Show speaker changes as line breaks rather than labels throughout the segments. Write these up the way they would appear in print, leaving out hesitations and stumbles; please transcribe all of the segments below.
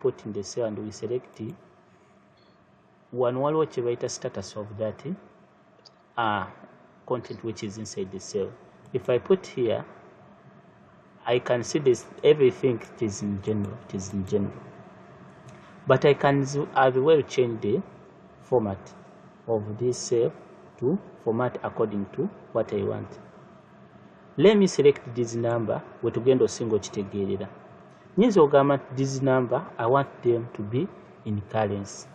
put in the cell and we select one waliwo kye bayita status of that content which is inside the cell. If I put here, I can see this everything it is in general, but I can as well change the format of this cell to format according to what I want. Let me select this number wetugenda osinga okitegeerera. Nyinza ogamba this number I want them to be in currency.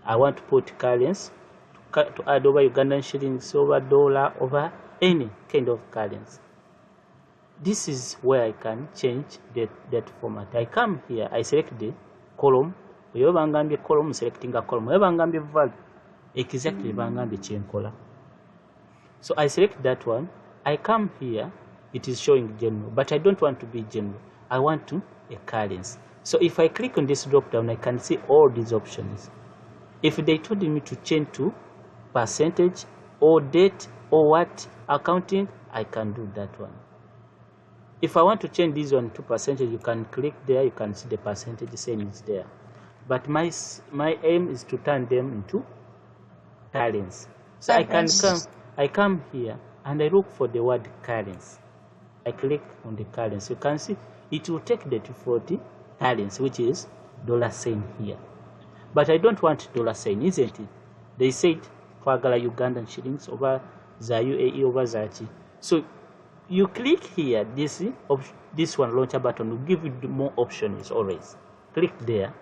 I want to put currency to add over Ugandan shillings, over dollar, over any kind of currency. This is where I can change that format. I come here, I select the column. Whenever bangambye column, selecting a column. Whenever bangambye value, exactly bangambye kyenkola. So I select that one. I come here, it is showing general, but I don't want to be general. I want to a currency. So if I click on this drop down, I can see all these options. If they told me to change to percentage or date or what accounting, I can do that one. If I want to change this one to percentage, you can click there, you can see the percentage saying it's there. But my aim is to turn them into currency. So I come here and I look for the word currency. I click on the currency. You can see it will take the 240 currency, which is $sign here. But I don't want $sign, isn't it? They said twagala Ugandan shillings over za UAE over zachi. So you click here, this one launcher button will give you more options always. Click there.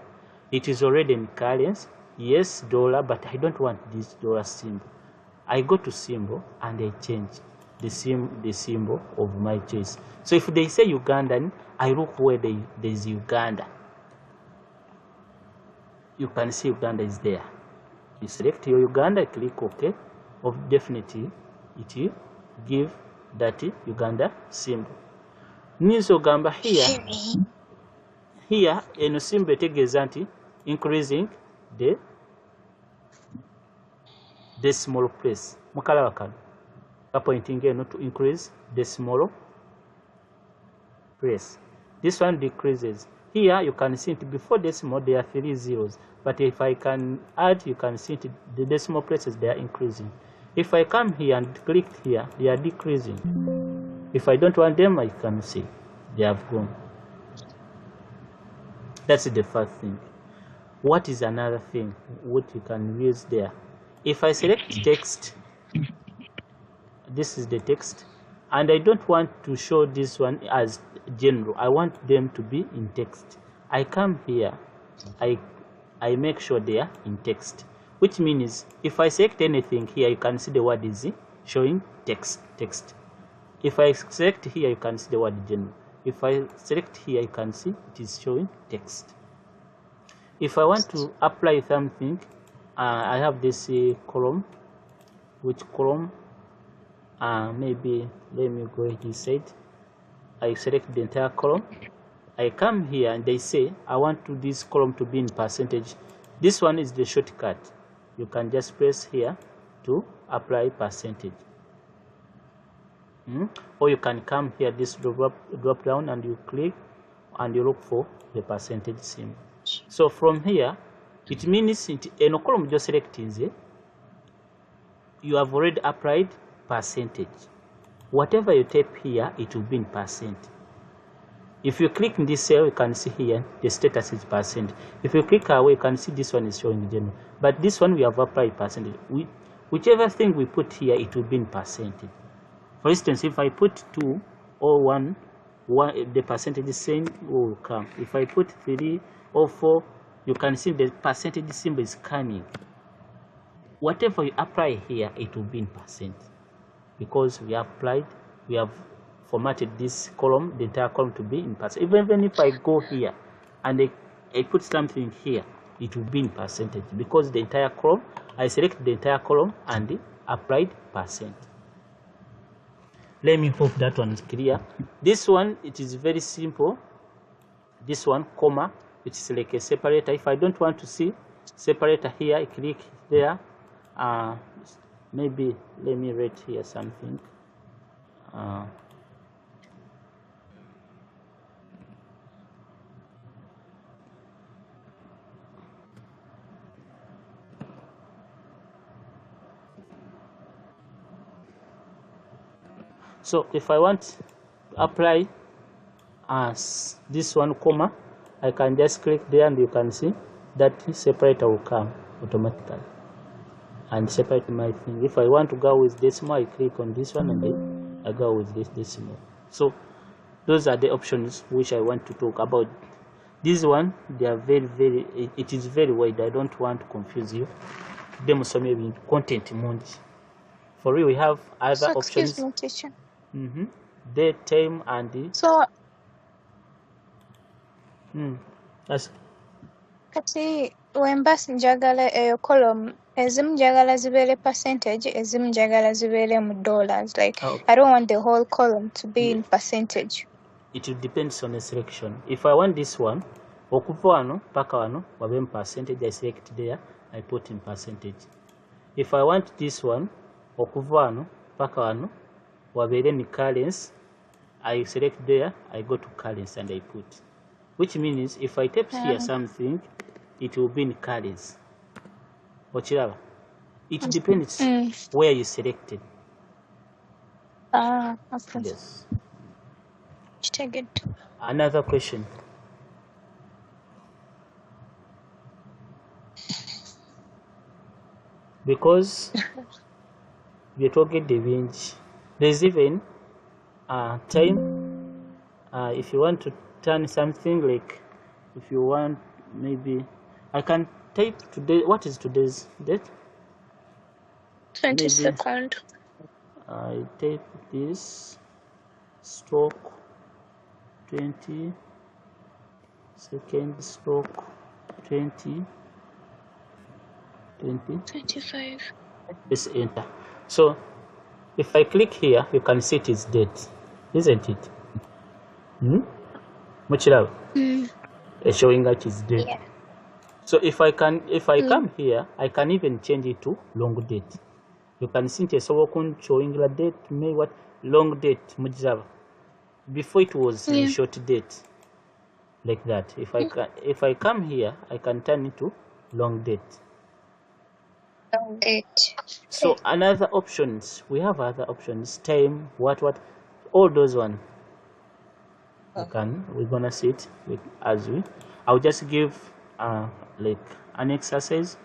It is already in currency. Yes, dollar, but I don't want this dollar symbol. I go to symbol and I change the symbol of my choice. So if they say Ugandan, I look where there's Uganda. You can see Uganda is there. You select your Uganda, click OK. Definitely it will give that Uganda symbol. Nizo gamba here eno symbol etegeeza nti increasing the decimal place. Mukalaba kano pointing eno to increase decimal place. This one decreases. Here you can see it before decimal there are 3 zeros, but if I can add, you can see it, the decimal places they are increasing. If I come here and click here, they are decreasing. If I don't want them, I can see they have gone. That's the first thing. What is another thing what you can use there? If I select text, this is the text, and I don't want to show this one as general. I want them to be in text. I come here, I make sure they are in text, which means if I select anything here, you can see the word is showing text. If I select here, you can see the word general. If I select here, you can see it is showing text. If I want to apply something, I have this column. Which column? Maybe let me go this side. I select the entire column. I come here and they say I want this column to be in percentage. This one is the shortcut. You can just press here to apply percentage. Or you can come here, this drop down, and you click and you look for the percentage symbol. So from here, it means in a column just selecting, you have already applied percentage. Whatever you type here, it will be in percent. If you click in this cell, you can see here the status is percent. If you click away, you can see this one is showing general. But this one we have applied percentage. Whichever thing we put here, it will be in percentage. For instance, if I put 2 or 1, the percentage is same will come. If I put 3 or 4, you can see the percentage symbol is coming. Whatever you apply here, it will be in percent, because we have formatted this column, the entire column, to be in percent. Even if I go here and I put something here, it will be in percentage, because the entire column, I select the entire column and applied percent. Let me hope that one is clear. This one, it is very simple. This one, comma, it is like a separator. If I don't want to see separator here, I click there. Maybe let me write here something. So if I want to apply as this one comma, I can just click there and you can see that separator will come automatically and separate my thing. If I want to go with decimal, I click on this one and then I go with this decimal. So those are the options which I want to talk about. This one, they are very it is very wide. I don't want to confuse you. Maybe content mungi. For you, we have other
So,
options.
excuse me, teacher.
Date, time, and the
So,
that's
kati wemba njagala eyo column ezimu njagala zibeere percentage, ezimu njagala zibeere mu dollars. Like I don't want the whole column to be in percentage.
It will depends on the selection. If I want this one, okuva wano paka wano wabe in percentage, I select there, I put in percentage. If I want this one, okuva wano paka wano wabeere in currency, I select there, I go to currency and I put. Which means if I type here something, it will be in currency. Ochiraba. It depends where you selected.
Okay.
Yes.
Take it.
Another question. Because we're talking the range, there's even time. If you want to turn something, like if you want, maybe I can type today. What is today's date?
22nd.
I type this stock 22nd stock 20
25.
Let's enter. So if I click here, you can see it is date, isn't it? Much love. Showing that it's date.
Yeah.
So if I come here, I can even change it to long date. You can see it showing the date, maybe what long date mujaba. Before it was short date, like that. If I come here, I can turn it to long date.
Long date.
So another options, we have other options, time, what, all those one. We're gonna see it as I'll just give like an exercise.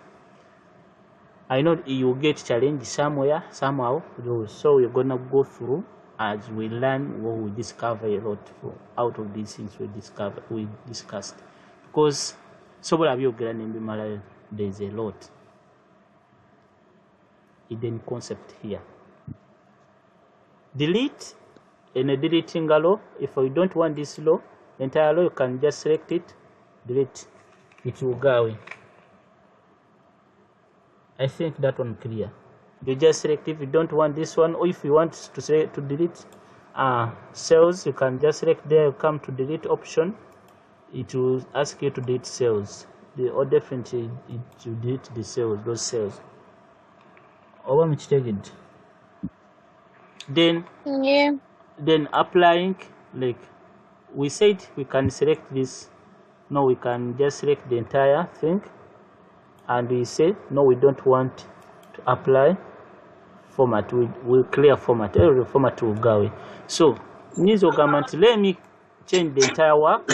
I know you get challenged somewhere, somehow, so we're gonna go through as we learn what we discover a lot out of these things we discussed. Because there's a lot hidden concept here. Delete in a deleting a law. If you don't want this law, entire law, you can just select it, delete, it will go away. I think that one clear. You just select if you don't want this one, or if you want to say to delete cells, you can just select there, come to delete option, it will ask you to delete cells, or definitely it will delete the cells, those cells. Over which take it. Then applying, like we said, we can select this. No, we can just select the entire thing, and we say no, we don't want to apply format. We'll clear format. Every format will go away. So nizo government, let me change the entire work,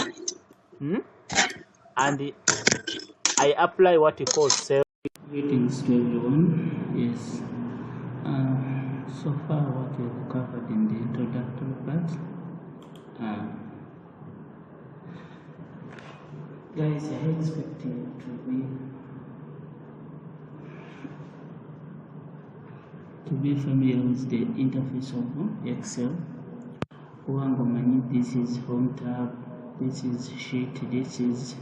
and I apply what you call cell. Greetings to everyone. Yes. So far what we've covered in the introductory part. Guys, I expect you to be familiar with the interface of Excel. This is home tab, this is sheet, this is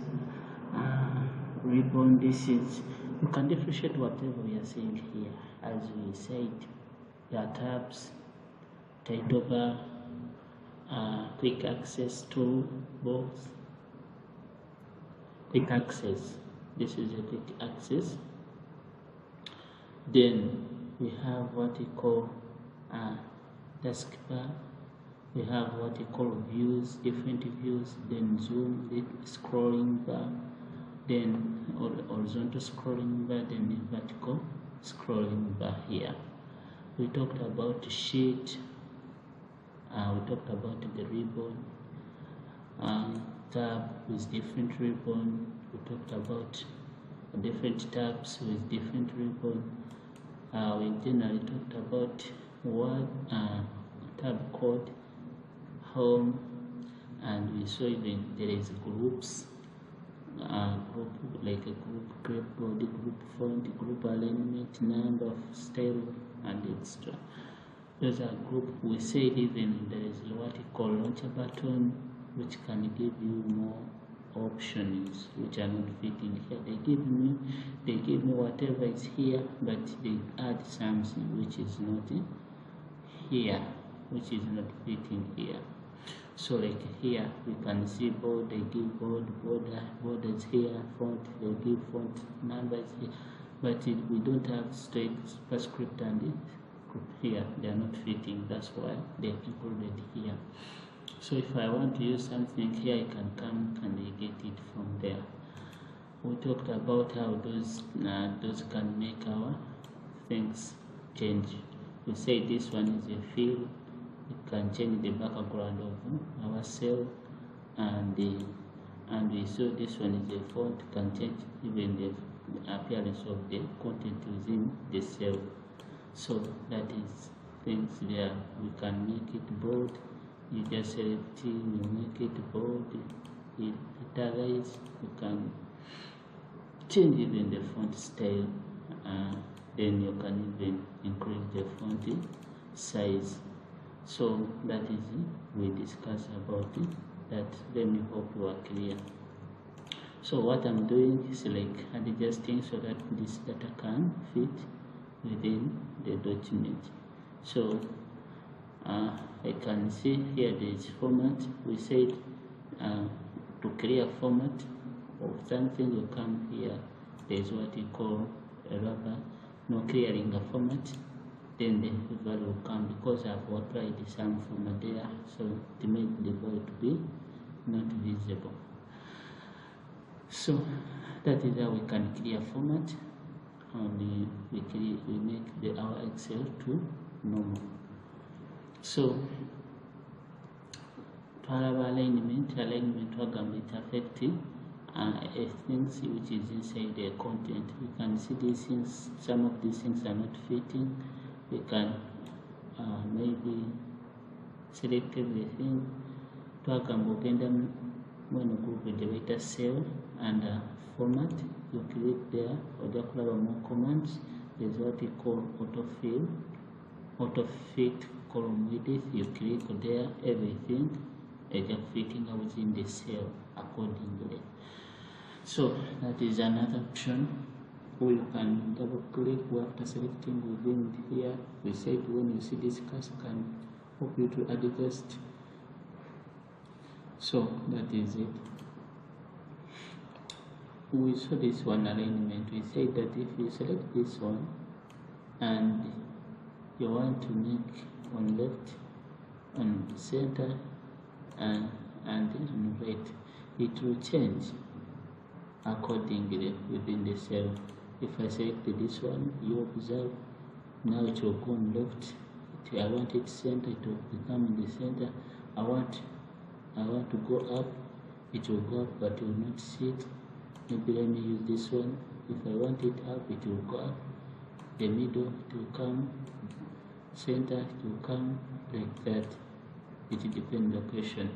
ribbon, this is, you can differentiate whatever we are saying here. As we said, there are tabs, title bar, quick access tool box, quick access. This is a quick access. Then we have what we call taskbar. We have what we call views, different views, then zoom, then scrolling bar, then horizontal scrolling bar, then vertical scrolling bar here. We talked about sheet, We talked about the ribbon, tab with different ribbon. We talked about different tabs with different ribbon. We generally talked about what tab code, home, and we saw even there is groups, group like a group body, group font, group alignment, number, style, and extra. Those are group. We said even there is what we call launcher button, which can give you more options which are not fitting here. They give me whatever is here, but they add something which is not here, which is not fitting here. So like here we can see board, they give borders here, font, they give font numbers here, but we don't have straight superscript and here, they are not fitting. That's why they're included here. So if I want to use something here, I can come and I get it from there. We talked about how those can make our things change. We say this one is a field. It can change the background of our cell, and we saw this one is a font, can change even the appearance of the content within the cell. So that is things there. We can make it bold. You just select it, you make it bold, it italize. You can change even the font style. Then you can even increase the font size. So that is we discuss about it. That let me hope you are clear. So what I'm doing is like adjusting so that this data can fit within the document. So I can see here there is format. We said to create a format of something, you come here, there is what you call a rubber, no clearing a format, then the value will come because I've applied some format there, so to make the value to be not visible. So that is how we can create a format, and we make our Excel to normal. So twalaba alignment wagamba it affecting things which is inside the content. We can see these things, some of these things are not fitting. We can maybe select everything. Twagamba ogenda mweno group gye cell and format, you click there, ojja kulaba more commands. There's what we call auto fit column width. You click there, everything is fitting within the cell accordingly. So that is another option. Or you can double click after selecting within here. We said when you see this cursor can help you to adjust. So that is it. We saw this one alignment. We said that if you select this one and you want to make on left, on center, and on right, it will change accordingly within the cell. If I select this one, you observe now it will go on left. I want it center, it will become in the center. I want to go up, it will go up, but you will not see it. Maybe let me use this one. If I want it up, it will go up. The middle, it will come. Center, it will come like that. It depends location.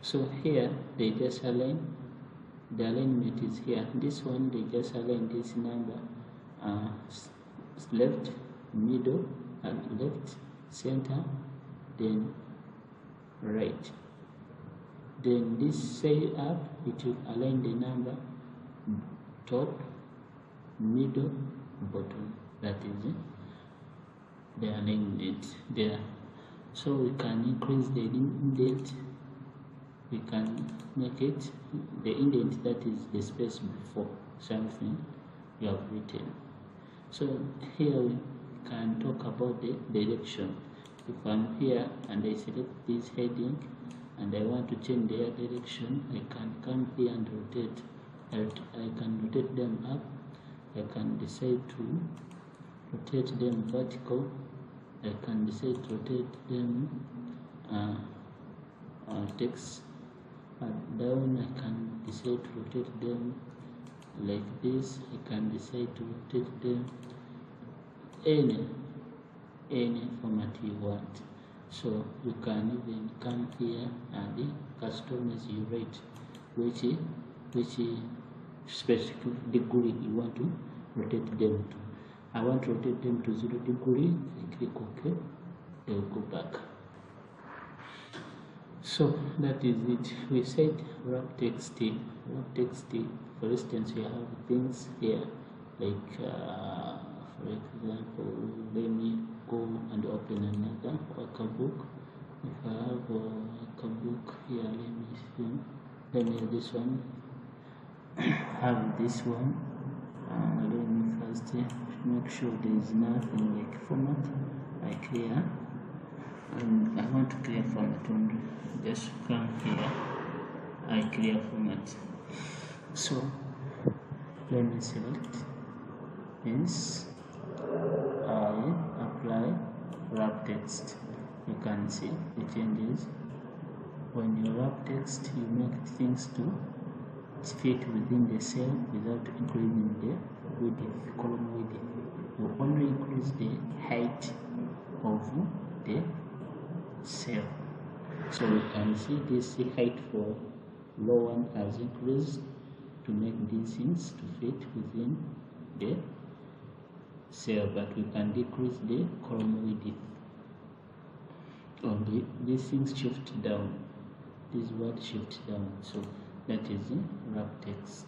So here they just align. The alignment is here. This one they just align this number left, middle, and left, center, then right. Then this say up, it will align the number top, middle, bottom. That is it. The alignment there. So we can increase the indent. We can make it the indent, that is the space before something you have written. So here we can talk about the direction. If I'm here and I select this heading and I want to change their direction, I can come here and rotate. I can rotate them up. I can decide to rotate them vertical. I can decide to rotate them text down. I can decide to rotate them like this. I can decide to rotate them any format you want. So you can even come here and customize your rate, which specific degree you want to rotate them to. I want to rotate them to 0 degree. I click OK. They will go back. So that is it. We said wrap text in. Wrap text in. For instance, we have things here like for example, let me go and open another workbook. If I have a workbook here, let me this one. Have this one. Let me first make sure there is nothing like format. I clear, and I want to clear format only. Just come here. I clear format. So let me select this. I apply wrap text. You can see the changes. When you wrap text, you make things to fit within the cell without increasing the width, column width. You only increase the height of the cell. So you can see this height for low one has increased to make these things to fit within the cell, but we can decrease the column width. Only these things shift down. This word shift down. So that is the wrap text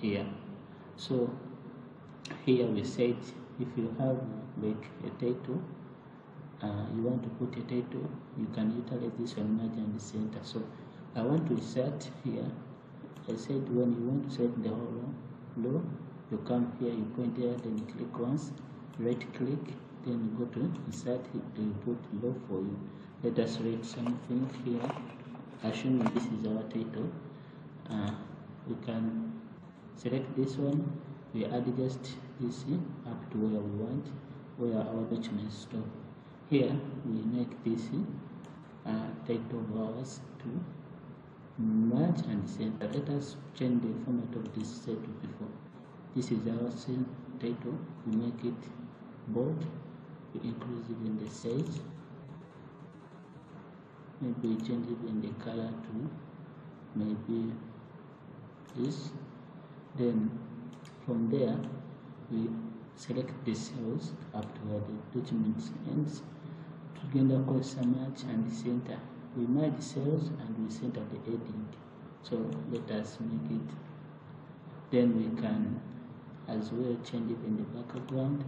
here. So here we said if you have like a title, you want to put a title, you can utilize this one, merge and center. So I want to insert here. I said when you want to set the whole row, you come here, you point here, then you click once, right click, then you go to insert it, they will put low for you. Let us write something here. Assuming this is our title, we can select this one. We add just this up to where we want, where our document stop. Here we make this title of ours to merge and center. Let us change the format of this title before. This is our title. We make it bold. We increase even the size. Maybe we change even the color to maybe this. Then from there we select the cells up to where the document ends. Together cause merge and center. We merge cells and we center the heading. So let us make it. Then we can as well change even the background.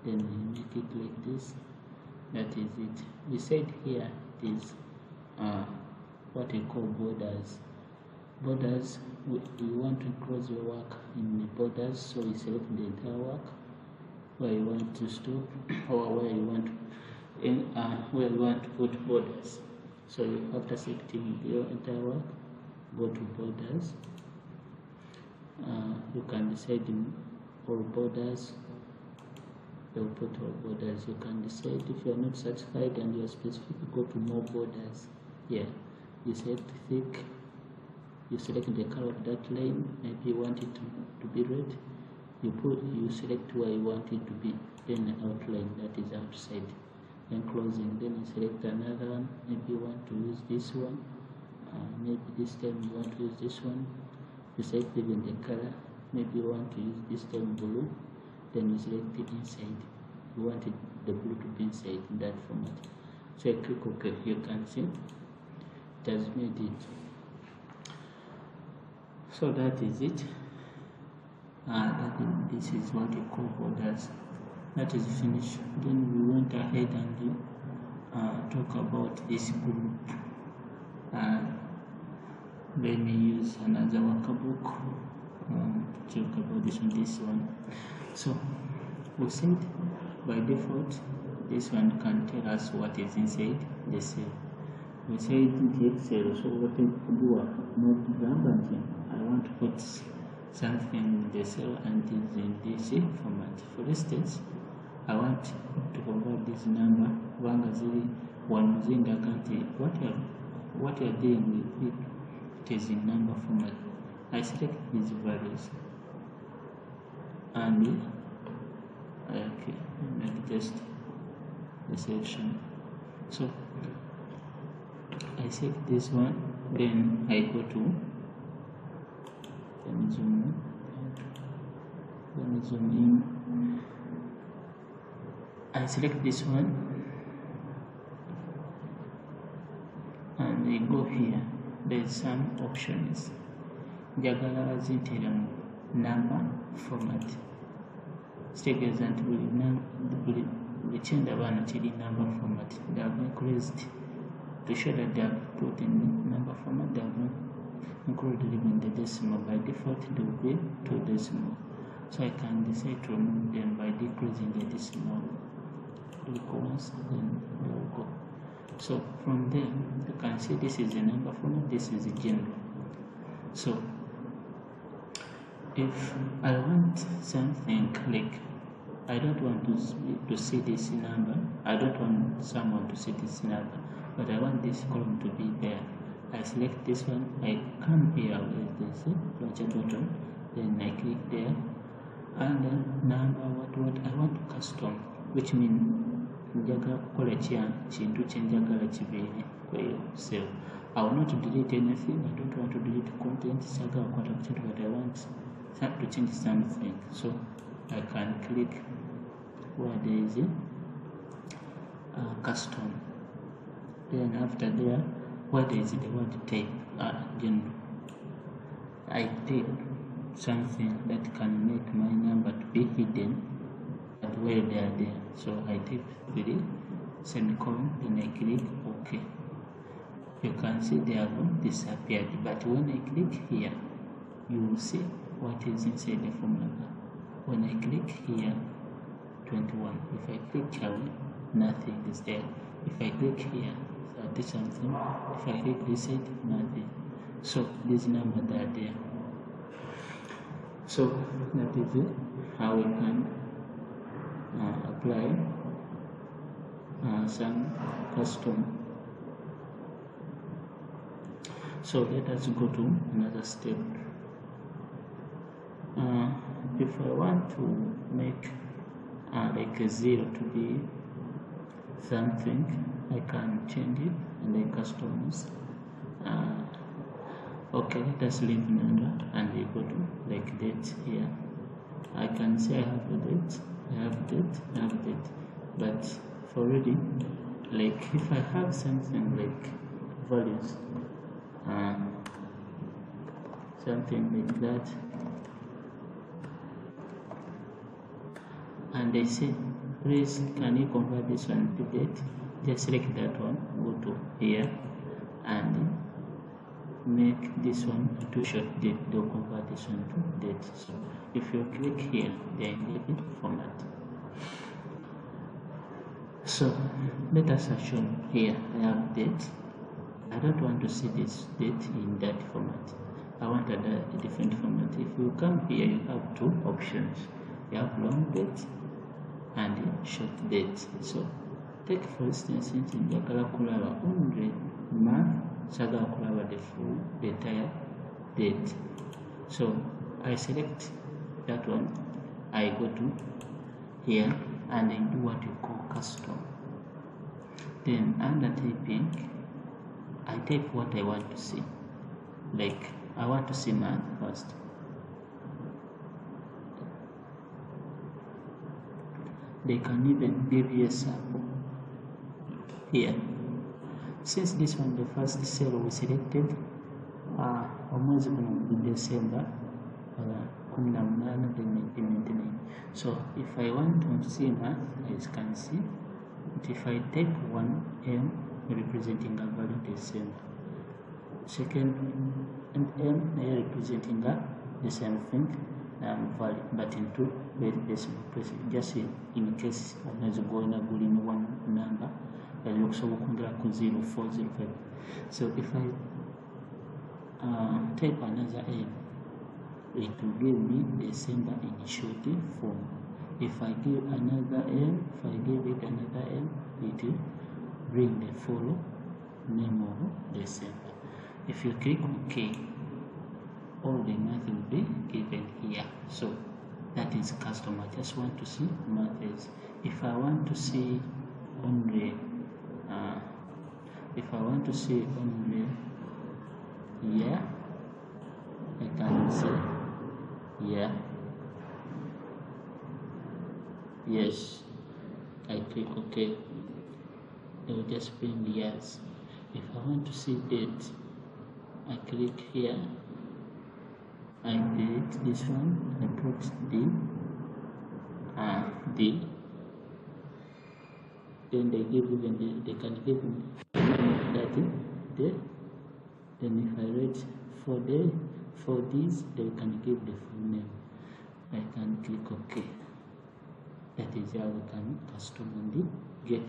Then we make it like this. That is it. We said here it is what we call borders. Borders, we want to close your work in the borders, so we select the entire work where you want to stop or where you want to put borders. So after selecting your entire work, go to borders. You can decide all borders. You'll put all borders. You can decide if you are not satisfied and you are specific, go to more borders. Yeah, you select thick. You select the color of that line. Maybe you want it to be red. You select where you want it to be. Then outline, that is outside. Then closing. Then you select another one. Maybe you want to use this one. Maybe this time you want to use this one. You select even the color. Maybe you want to use this time blue. Then you select the inside. You want the blue to be inside in that format. So I click OK. You can see it has made it. So that is it. This is what you call borders. That is finished. Then we went ahead and talk about this group. Let me use another workbook to talk about this one. So we said by default this one can tell us what is inside the cell. We said get cell, so what we do not random. I want to put something in the cell and it is in this format. For instance, I want to provide this number 1 one zinga country, what you're doing with it is in number format. I select these values and okay, make just the selection. So I select this one, then I go to let me zoom in. I select this one and I go here. There's some options. Njagala zintera mu number format. Sitegeeza nti buli kyenda bano kiri number format. They have increased to show that they have put in number format. They have included even the decimal. By default they will be 2 decimal. So I can decide to remove them by decreasing the decimal. Click once, then they will go. So from there you can see this is the number format, this is the general. So if I want something like I don't want to see this number, I don't want someone to see this number, but I want this column to be there. I select this one, I come here with this launcher button, then I click there, and then number what I want to custom, which means njagala kukola kintu kyenjagala kibeere kweyo cell. I will not delete anything, I don't want to delete content, sagala kukwata ku kintu, but I want to change something. So I can click where there is a custom, then after there where there is the word type general, I type something that can make my number to be hidden at where they are there. So I type 3 semicolon, then I click OK. You can see they have disappeared, but when I click here you will see what is inside the formula. When I click here 21, if I click away nothing is there. If I click here 30 something, if I click this side nothing. So these numbers are there. So that is it, how we can apply some custom. So let us go to another step. If I want to make like a 0 to be something, I can change it and then customize. Okay, let us leave number and we go to like date here. I can say I have a date, I have date, I have date, but for reading, like if I have something like values, something like that, and they say please can you convert this one to date, just select that one, go to here and make this one to short date, they'll convert this one to date. So if you click here, they are in the format. So let us assume here I have date. I don't want to see this date in that format, I want a different format. If you come here, you have 2 options. You have long date and short date. So take for instance, njagala kulaba only month, sagala kulaba the entire date. So I select that one, I go to here and I do what you call custom. Then under typing, I type what I want to see. Like I want to see month first. They can even give you a sample here. Since this one, the first cell we selected, omwezi guno guli December 18, so if I want to see month, as you can see, if I take 1M representing a value December, second M representing the same thing, value, but in 2 decimal places, just in case omwezi gwona gulimu one number, okusobola okwongera ku 0405. So if I type another M, it will give me December in short form. If I give another M, if I give it another M, it will bring the full name of the server. If you click OK, all the math will be given here. So that is custom. I just want to see methods. If I want to see only here, I can say here. Yes, I click OK. It will just bring the years. If I want to see date, I click here. I delete this one. I put D. Then they give even they can give me that day. Then if I write for this, they can give the full name. I can click OK. That is how we can customly get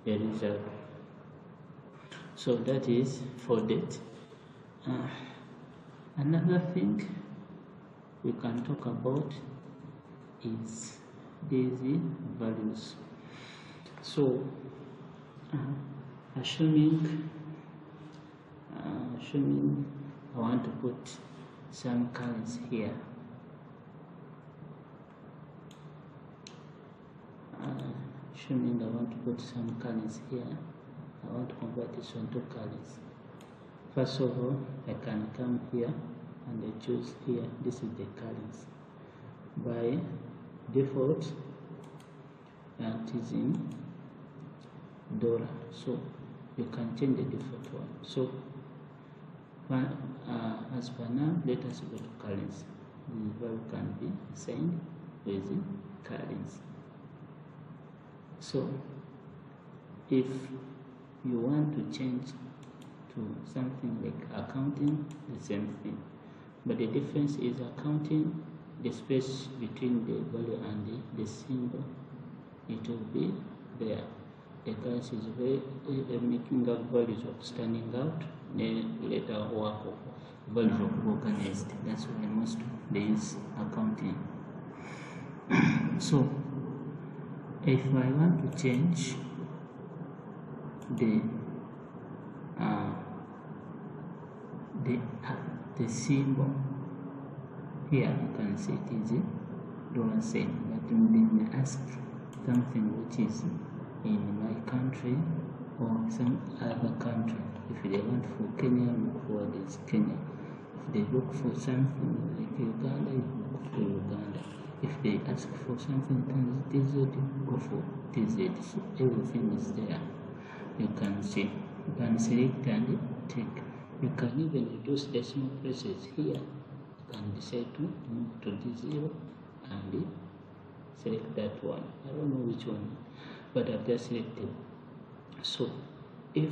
the result. So that is for date. Another thing we can talk about is these values. So assuming I want to put some colors here. Assuming I want to put some colors here, I want to convert this one to colors. First of all, I can come here and I choose here, this is the colors. By default, it is in dollar, so you can change the default one. So as for now, let us go to colors. The value can be assigned with colors. So if you want to change to something like accounting, the same thing, but the difference is accounting, the space between the value and the symbol, it will be there. The class is very making out values of standing out, then later work of values of organized. That's why most there is accounting. So if I want to change the symbol, here you can see it is dollar sign, but when they ask something which is in my country or some other country, if they want for Kenya, look for this Kenya. If they look for something like Uganda, you look for Uganda. If they ask for something TZ, go for TZ. So everything is there. You can see. You can select and tick. You can even reduce decimal places here. You can decide to move to D0 and select that one. I don't know which one, but I've just selected. So if,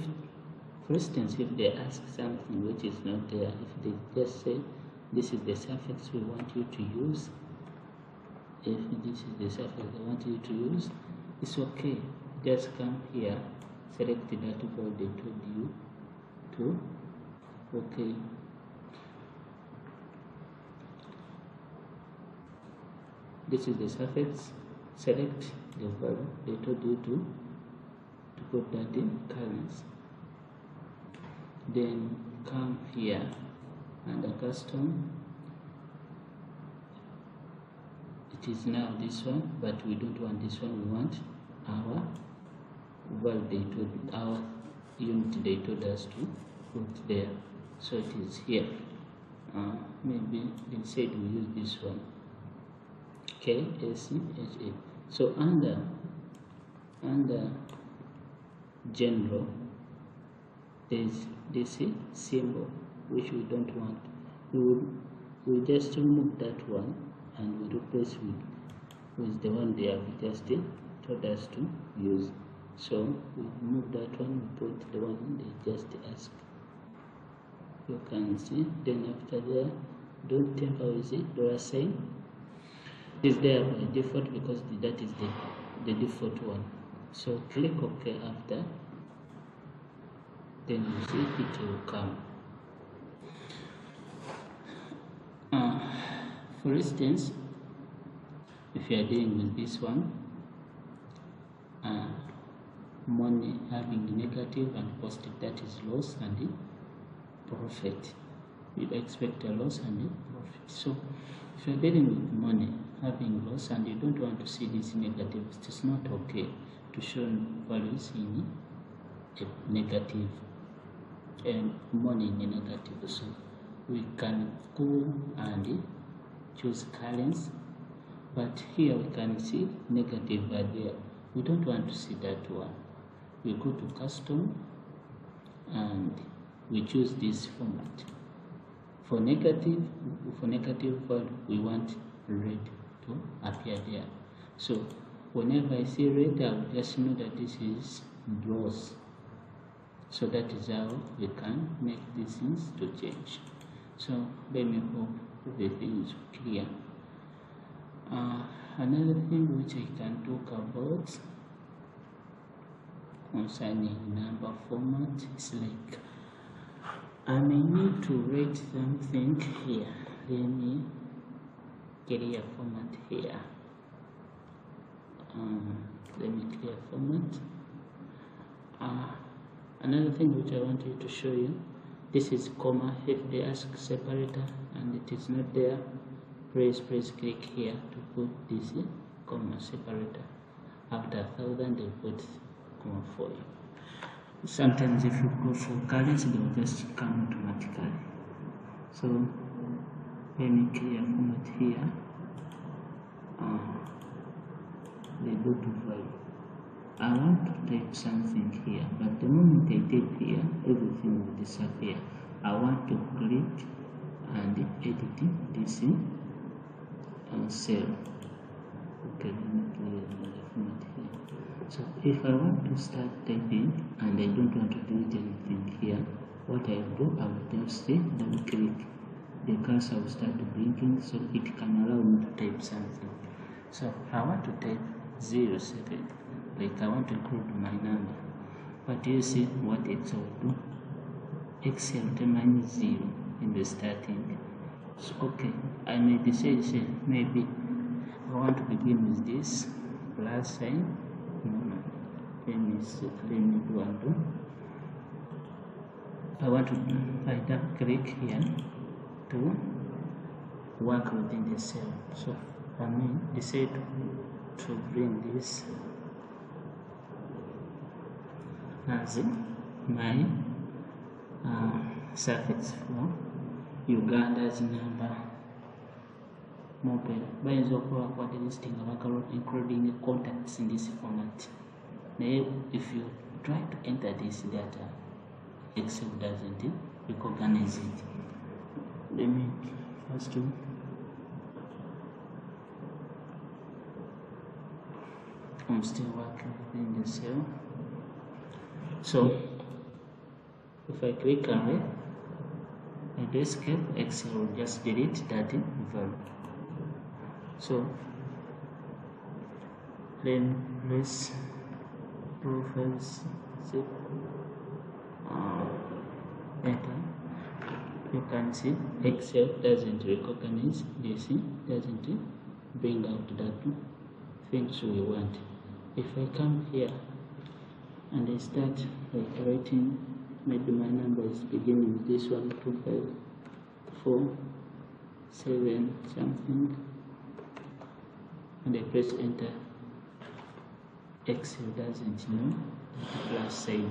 for instance, if they ask something which is not there, if they just say this is the suffix we want you to use, if this is the suffix I want you to use, it's okay. Just come here, select that word they told you to. Okay. This is the suffix. Select the value they told you to put that in colors. Then come here under custom. It is now this one, but we don't want this one. We want our value they told, our unit they told us to put there. So it is here. Maybe they said we use this one. KSCHA. So under general, there's this symbol which we don't want. We just remove that one and we replace with the one they have just told us to use. So we remove that one, we put the one they just asked. You can see. Then after there, don't temper with it. Dollar sign is there by default because that is the default one. So click OK after, then you see it will come. For instance, if you are dealing with this one, money having negative and positive, that is loss and profit. You expect a loss and profit. So if you're dealing with money having loss and you don't want to see this negative, it is not okay to show values in a negative and money in a negative. So we can go and choose currency, but here we can see negative value. We don't want to see that one. We go to custom and we choose this format. For negative value, we want red to appear there. So whenever I see red, I will just know that this is loss. So that is how we can make these things to change. So let me hope everything is clear. Another thing which I can talk about concerning number format is like I may need to write something here. Let me clear format here. Let me clear format. Another thing which I want you to show you, this is comma. If they ask separator and it is not there, please click here to put this comma separator. After 1000 they put comma for you. Sometimes if you go for currency, they will just come automatically. So let me clear format here. They go to value. I want to type something here, but the moment I type here, everything will disappear. I want to click and edit this cell. Okay, let me clear the format here. So if I want to start typing and I don't want to delete anything here, what I will do, I will just double click. The cursor will start blinking, so it can allow me to type something. So I want to type 07, like I want to include my number. But you see what Excel will do? Excel determines 0 in the starting. So okay, I may decide, say maybe I want to begin with this plus sign. Let me do undo. I want to either click here to work within the cell. So I may decide to bring this as my suffix for Uganda's number mobile. By the listing including contacts in this format. Now, if you try to enter this data, Excel doesn't recognize it. Let me first do. I'm still working within the cell. So if I click array and escape, Excel will just delete that value. So then let's profiles enter. You can see Excel doesn't recognize this, doesn't bring out that things we want. If I come here and I start like writing, maybe my number is beginning with this 1, 2, 5, 4, 7 something, and I press enter, Excel doesn't know the plus sign.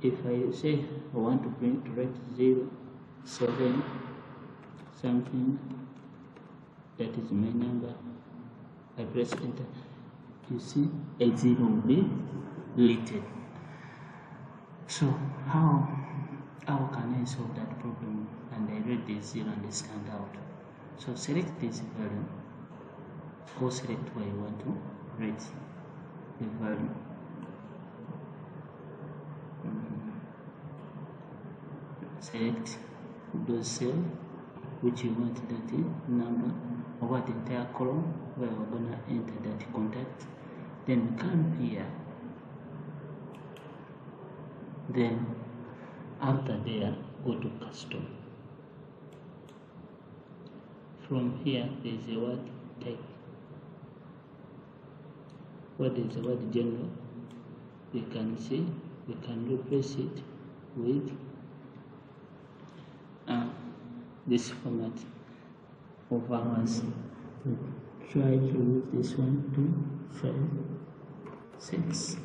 If I say I want to write 0, 7 something, that is my number, I press enter, you see a 0 will be deleted. So how can I solve that problem? And I read this 0 and this stand out. So select this value, go select where you want to write the value. Select those cell which you want that number, or what entire column where we're gonna enter that contact. Then come here. Then after there, go to custom. From here, there is a word type. What is the word general? we can see we can replace it with this format of ours. We try to use this one, 2, 5, 6,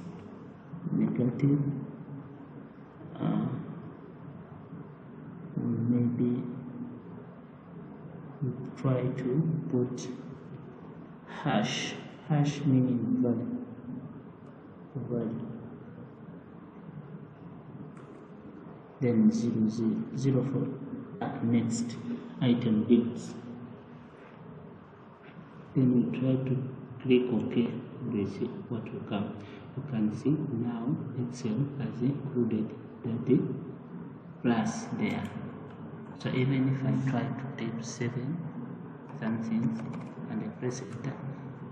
negative. Maybe we try to put hash meaning value, then 0 for next item builds. Then we try to click OK. We see what will come. You can see now Excel has included the plus there. So even if I try to type 7 something and I press enter,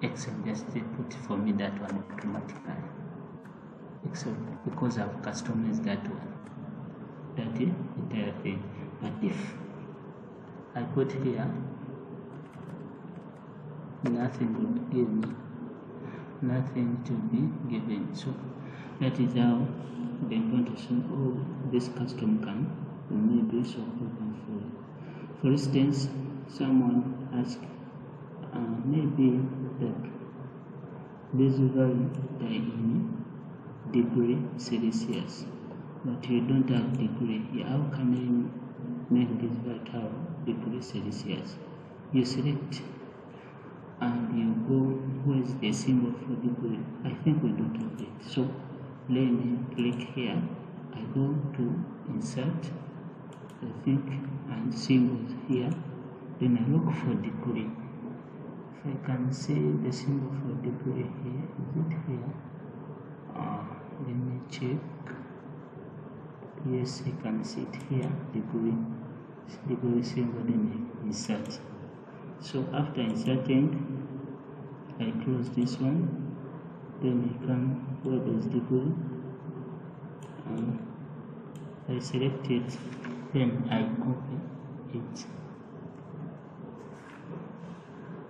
Excel just put for me that one automatically. Excel, because I've customized that one, that entire thing. But if I put here, nothing would give me, nothing to be given. So that is how they're going to say, oh, this custom can maybe so open for instance, someone asked maybe that this value are in degree Celsius, but you don't have degree. How can I make this value degree Celsius? You select and you go, where's the symbol for degree? I think we don't have it. So let me click here. I go to insert, I think, and symbols here. Then I look for degree. If I can see the symbol for degree here, is it here? Let me check. Yes, I can see it here, degree symbol, then I insert. So after inserting, I close this one, then I come where there's degree, I select it, then I copy it.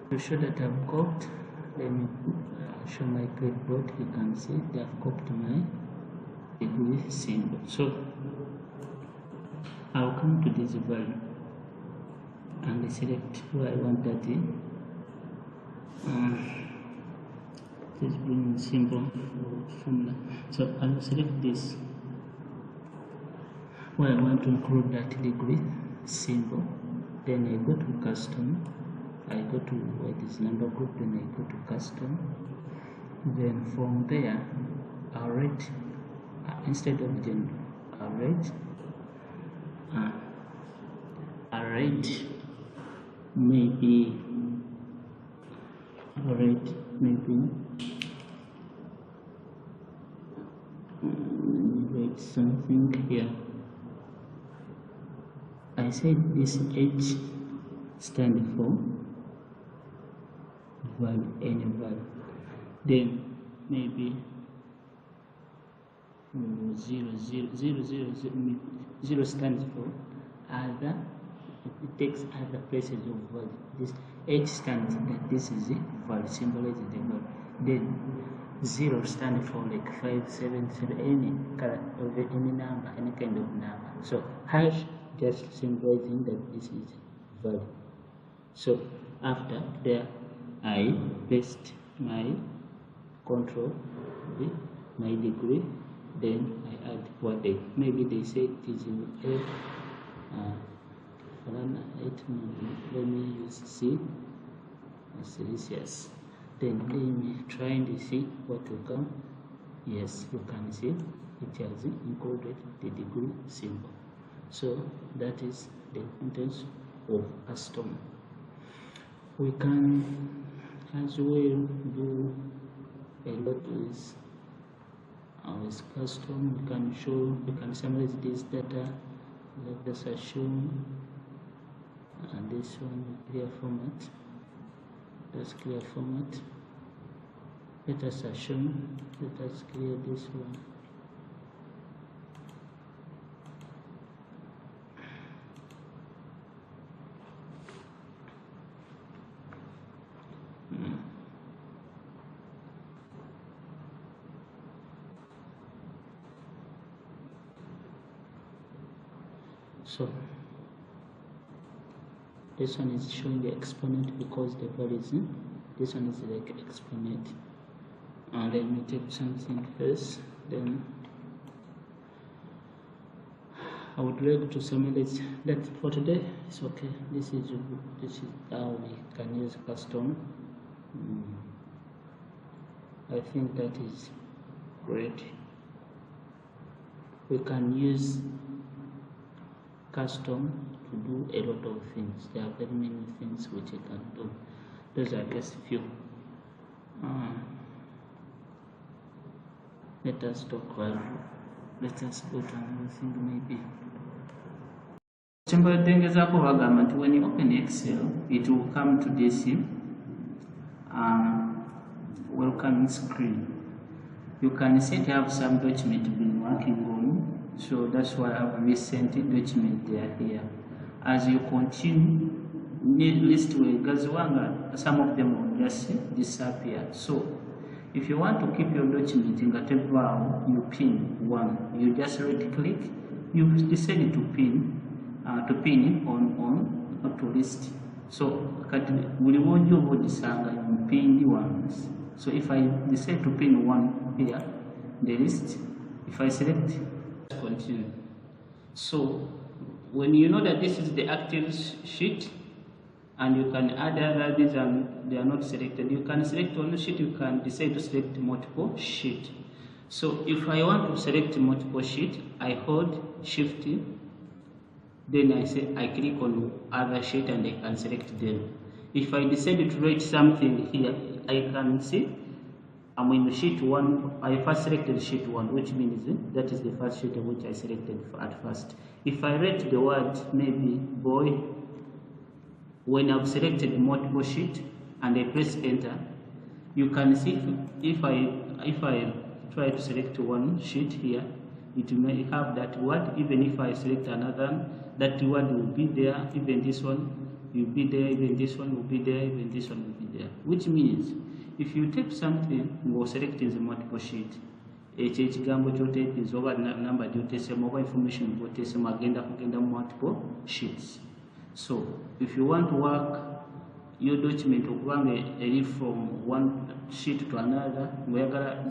To show that I've copied, let me show my clipboard. You can see they have copied my degree symbol. So I'll come to this value and I select where I want that in. This bring symbol for formula. So I'll select this where I want to include that degree symbol. Then I go to custom. I go to where this number group. Then I go to custom. Then from there, I'll write instead of general, I'll write maybe write something here. I said this H stands for value, any value. Then maybe 0 stands for other. It takes other places of value. This H stands that this is the value, symbolizes the value. Then 0 stands for like 5, 7, any character of any number, any kind of number. So hash just symbolizing that this is value. So after there, I paste my control, my degree, then I add what they, maybe they say it is in let me use C Celsius. Then let me try and see what will come. Yes, you can see it has included the degree symbol. So that is the importance of custom. We can as well do a lot with custom. We can show, we can summarize this data, let us assume, and this one clear format. That's clear format. Let us assume, let us clear this one. So this one is showing the exponent because the value is in. This one is like exponent. Let me take something first, then I would like to simulate that. For today it's okay. This is how we can use custom. I think that is great. We can use custom to do a lot of things. There are very many things which you can do. Those are just few. Let us talk value. Let us go to another thing maybe. When you open Excel, it will come to this welcome screen. You can see they have some document you've been working on, so that's why I've recent document they are here. As you continue, list some of them will just disappear. So if you want to keep your document in the table, you pin one. You just right click, you decide to pin on not to list. So you pin the ones. So if I decide to pin one here, the list, if I select, continue. So when you know that this is the active sheet, and you can add other these and they are not selected, you can select one sheet, you can decide to select multiple sheet. So if I want to select multiple sheet, I hold shift, then I click on other sheet and I can select them. If I decide to write something here, I can see I'm in sheet 1. I first selected sheet 1, which means that is the first sheet which I selected at first. If I write the word maybe boy, when I've selected multiple sheet and I press enter, you can see if I try to select one sheet here, it may have that word. Even if I select another, that word will be there. Even this one will be there. Even this one will be there. Even this one will be there. Which means if you type something, you will select the multiple sheet. Ekigambo ky'oteekeza oba number gy'oteesemu oba information gy'oteesemu agenda kugenda mu multiple sheets. So if you want to work your document okubanga from one sheet to another, wherever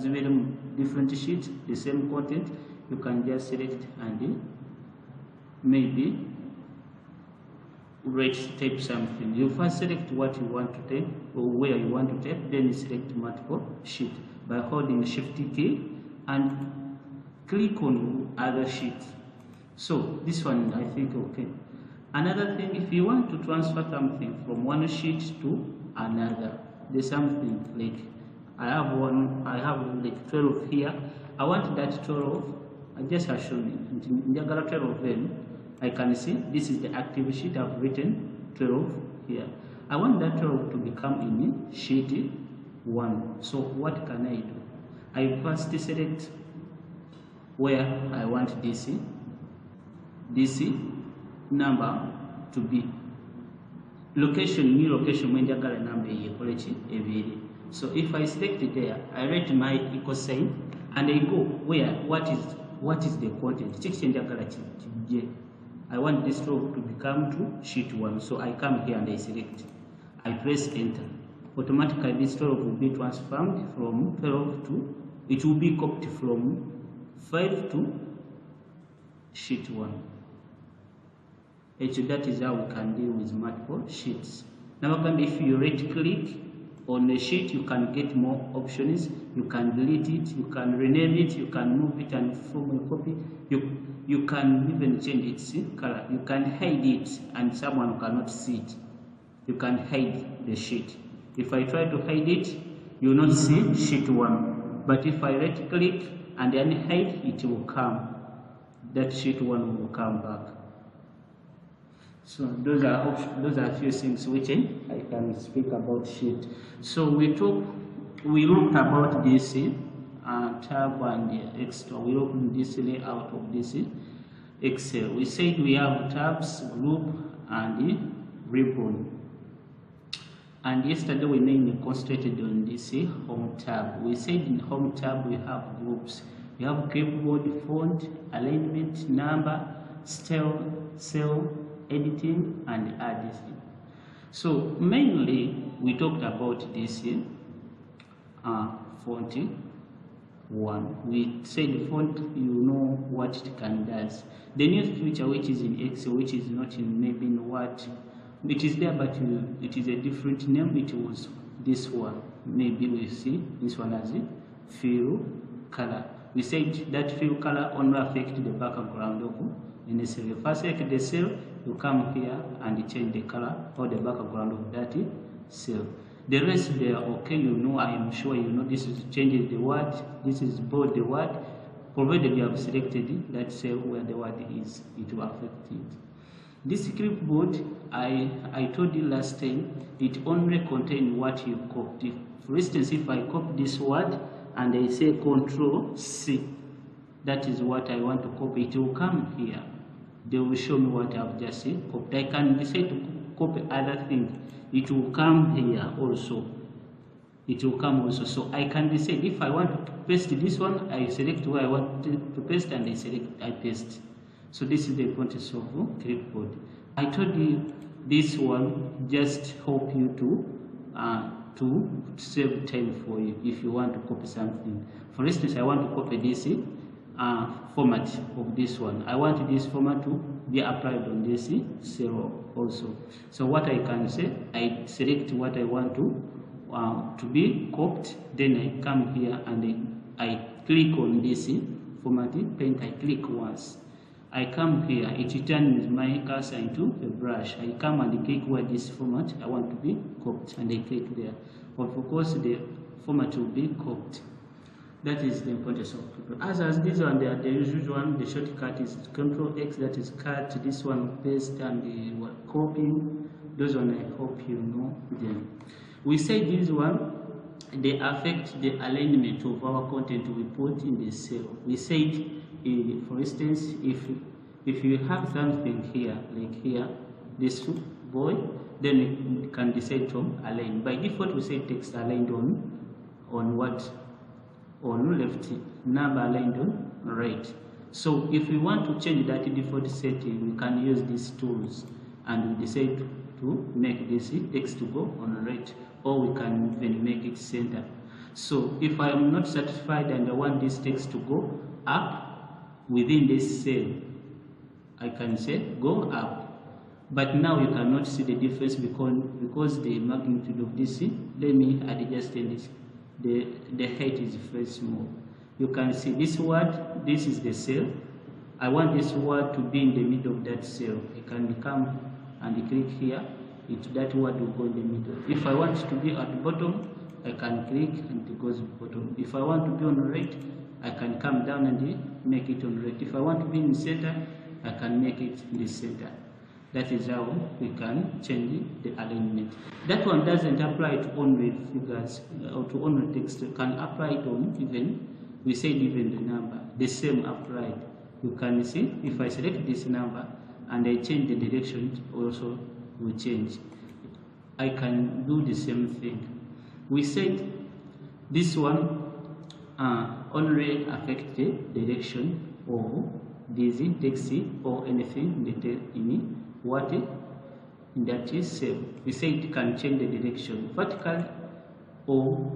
different sheets, the same content, you can just select and maybe type something. You first select what you want to type or where you want to type, then you select multiple sheet by holding shift key and click on other sheet. So this one I think okay. Another thing, if you want to transfer something from one sheet to another, there's something like I have like 12 here. I want that 12. I just have shown it. 12 then I can see this is the active sheet. I've written 12 here. I want that 12 to become in sheet 1. So what can I do? I first select where I want this number to be. Location, new location, when number ebiri. So if I select it there, I write my equal sign and I go where what is the content. I want this row to become to sheet 1. So I come here and I select. I press enter. Automatically this 12 will be transformed from 12 to, it will be copied from 5 to sheet 1. That is how we can deal with multiple sheets. Now if you right click on a sheet, you can get more options. You can delete it, you can rename it, you can move it and form a copy. You can even change its color. You can hide it and someone cannot see it. You can hide the sheet. If I try to hide it, you will not see sheet 1. But if I right click and then hide, it will come. That sheet 1 will come back. So those are a few things which I can speak about sheet. So we looked about this tab and extra. We looked this layout of this Excel. We said we have tabs, group, and ribbon. And yesterday we mainly concentrated on this home tab. We said in home tab we have groups. We have clipboard, font, alignment, number, style, cell editing, and add this. So mainly we talked about this font one. We said font, you know what it can does. The new feature which is in Excel, which is not in maybe in what it is there, but it is a different name. It was this one. Maybe we see this one as a fill color. We said that fill color only affects the background of any cell. If I select the cell, you come here and change the color or the background of that cell. The rest they are okay, you know, I am sure you know this is changes the word, this is bold the word, provided you have selected that cell where the word is, it will affect it. This clipboard, I told you last time, it only contains what you copied. For instance, if I copy this word and I say Control C, that is what I want to copy, it will come here. They will show me what I've just copied. I can decide to copy other things. It will come here also. It will come also. So I can decide if I want to paste this one, I select where I want to paste and I paste. So this is the importance of clipboard. I told you this one just help you to save time for you if you want to copy something. For instance, I want to copy this format of this one. I want this format to be applied on this cell also. So what I can say, I select what I want to be copied, then I come here and I click on this format paint. I click once. I come here, it turns my cursor into a brush. I come and click where this format I want to be copied and I click there. But of course the format will be copied. That is the importance of people. As this one, the usual one, the shortcut is Control X, that is cut. This one paste and the copy. Those one I hope you know them. We say this one, they affect the alignment of our content we put in the cell. We said, for instance, if you have something here, like here, this boy, then you can decide to align. By default, we say text aligned on what? On left, number aligned on right. So if we want to change that default setting, we can use these tools and we decide to make this text to go on right, or we can even make it center. So if I am not satisfied and I want this text to go up within this cell, I can say go up. But now you cannot see the difference because the magnitude of this, let me adjust this. The height is very small. You can see this word, this is the cell. I want this word to be in the middle of that cell. I can come and click here, that word will go in the middle. If I want to be at the bottom, I can click and it goes bottom. If I want to be on the right, I can come down and make it on the right. If I want to be in the center, I can make it in the center. That is how we can change the alignment. That one doesn't apply to only figures or to only text. You can apply it on even, we said even the number, the same applied. You can see if I select this number and I change the direction, also will change. I can do the same thing. We said this one only affects the direction of this text or anything in what in that is cell. We say it can change the direction vertical, or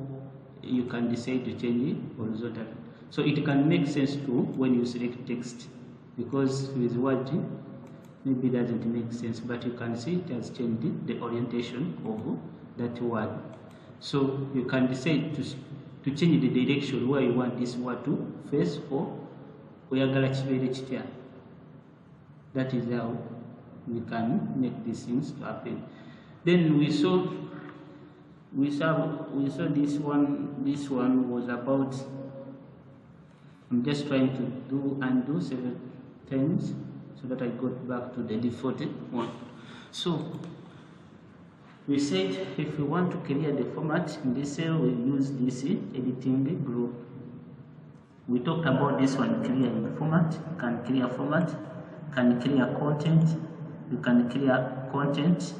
you can decide to change it horizontal. So it can make sense too when you select text, because with what maybe doesn't make sense, but you can see it has changed the orientation of that word. So you can decide to change the direction where you want this word to face, or that is how we can make these things happen. Then we saw this one. This one was about, I'm just trying to undo several times so that I got back to the default one. So we said if we want to clear the format in this cell, we use this editing group. We talked about this one, clearing the format. You can clear format, can clear content, you can clear content.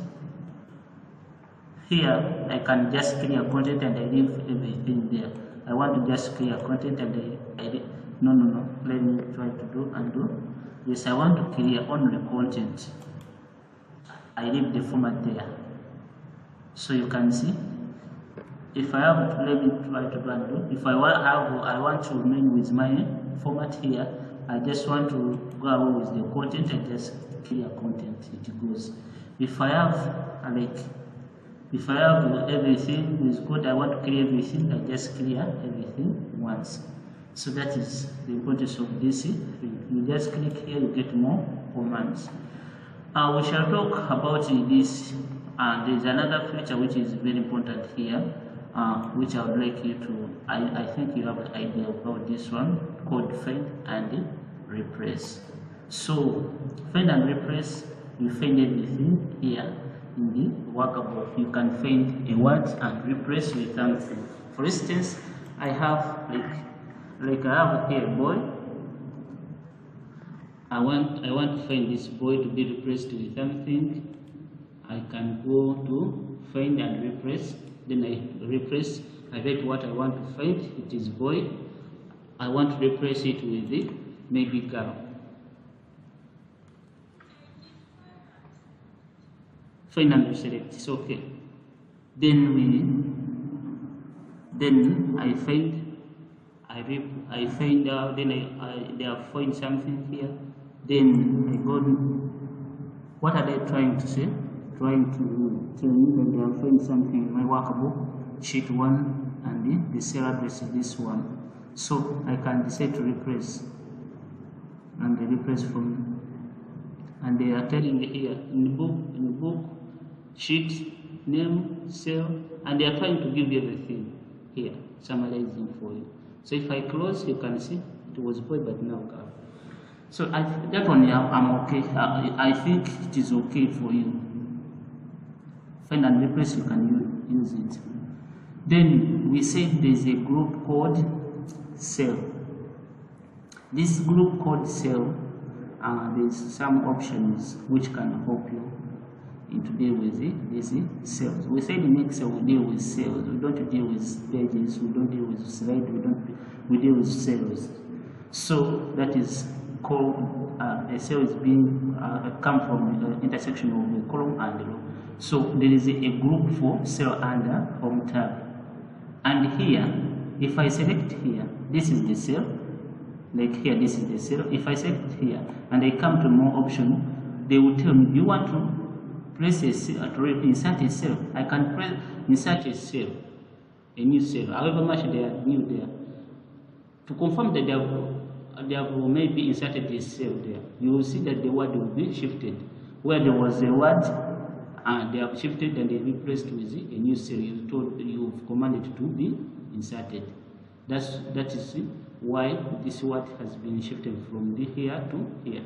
Here I can just clear content and I leave everything there. I want to just clear content and no, let me try to undo. Yes, I want to clear only content. I leave the format there. So you can see, if I have, let me try to do, if I want to remain with my format here, I just want to go away with the content, I just clear content, it goes. If I have everything is good, I want to clear everything, I just clear everything once. So that is the importance of this. You just click here, you get more commands. We shall talk about this. There is another feature which is very important here, which I would like you to, I think you have an idea about this one, called find and replace. So find and replace, you find everything here in the workable. You can find a word and replace with something. For instance, I have like I have here boy. I want to find this boy to be replaced with something. I can go to find and replace. Then I replace. I write what I want to find. It is boy. I want to replace it with it, maybe girl. Find and select. It's okay. Then I find. I find out. Then I find something here. Then I go. What are they trying to say? Trying to tell me that they are find something in my workbook, sheet 1, and the cell address is this one. So I can decide to replace, and they replace from, and they are telling me here in the book, sheet, name, cell, and they are trying to give you everything here, summarizing for you. So if I close, you can see it was boy, but now girl. So that one I'm okay. I think it is okay for you. Find and replace, you can use it. Then we said there's a group called cell. This group called cell, there's some options which can help you to deal with these cells. We said in Excel we deal with cells. We don't deal with pages. We don't deal with slides. We deal with cells. So that is called a cell is being come from the intersection of the column and the row. So there is a group for cell under home tab. And here, if I select here, this is the cell. Like here, this is the cell. If I select here and I come to more option, they will tell me, you want to press a cell, to insert a cell. I can press insert a cell, a new cell, however much they are new there. To confirm that they have maybe inserted a cell there, you will see that the word will be shifted. Where there was a word, they have shifted and they replaced with a new cell you've commanded to be inserted. That is why this word has been shifted from here to here.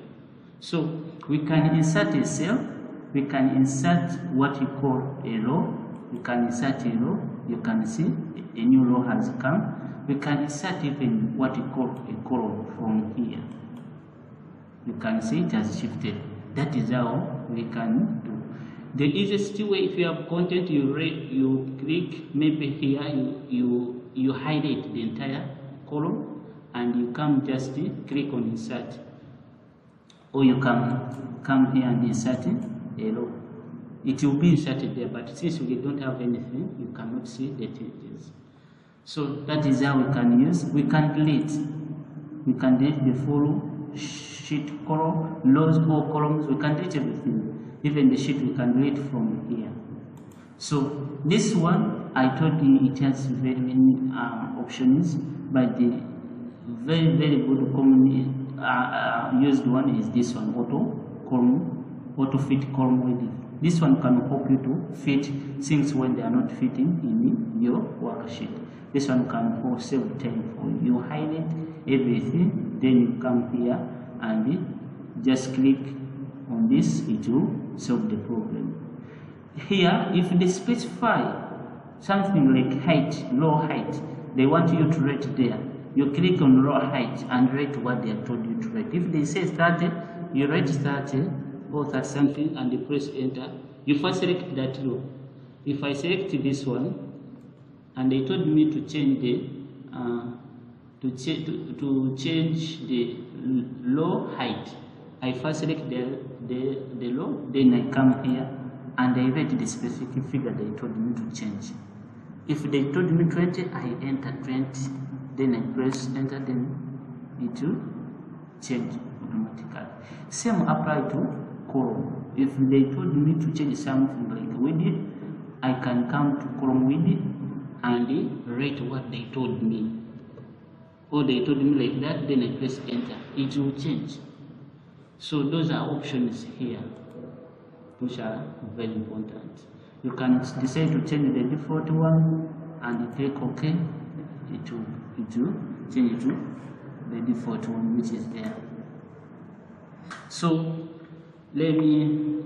So we can insert a cell, we can insert what you call a row, we can insert a row, you can see a new row has come. We can insert even what you call a column from here. You can see it has shifted. That is how we can do. The easiest way, if you have content, you click maybe here, you highlight the entire column, and you can just click on insert, or you can come here and insert a row. It will be inserted there, but since we don't have anything, you cannot see the changes. So that is how we can use. We can delete. We can delete the full sheet column, rows or columns. We can delete everything. Even the sheet we can delete from here. So this one, I told you it has very many options, but the very, very good commonly used one is this one, auto fit column width. This one can help you to fit things when they are not fitting in your worksheet. This one can also save time for you. You highlight everything, then you come here and just click on this, it will solve the problem. Here, if they specify something like height, row height, they want you to write there. You click on row height and write what they have told you to write. If they say 30, you write 30 or 30 something and you press enter. You first select that row. If I select this one, and they told me to change the change the row height. I first select the law, then I come here and I write the specific figure they told me to change. If they told me 20, I enter 20, then I press enter, then it will change automatically. Same apply to column. If they told me to change something like width, I can come to column width and write what they told me. Or they told me like that, then I press enter, it will change. So those are options here which are very important. You can decide to change the default one and click OK. It will change to the default one which is there. So let me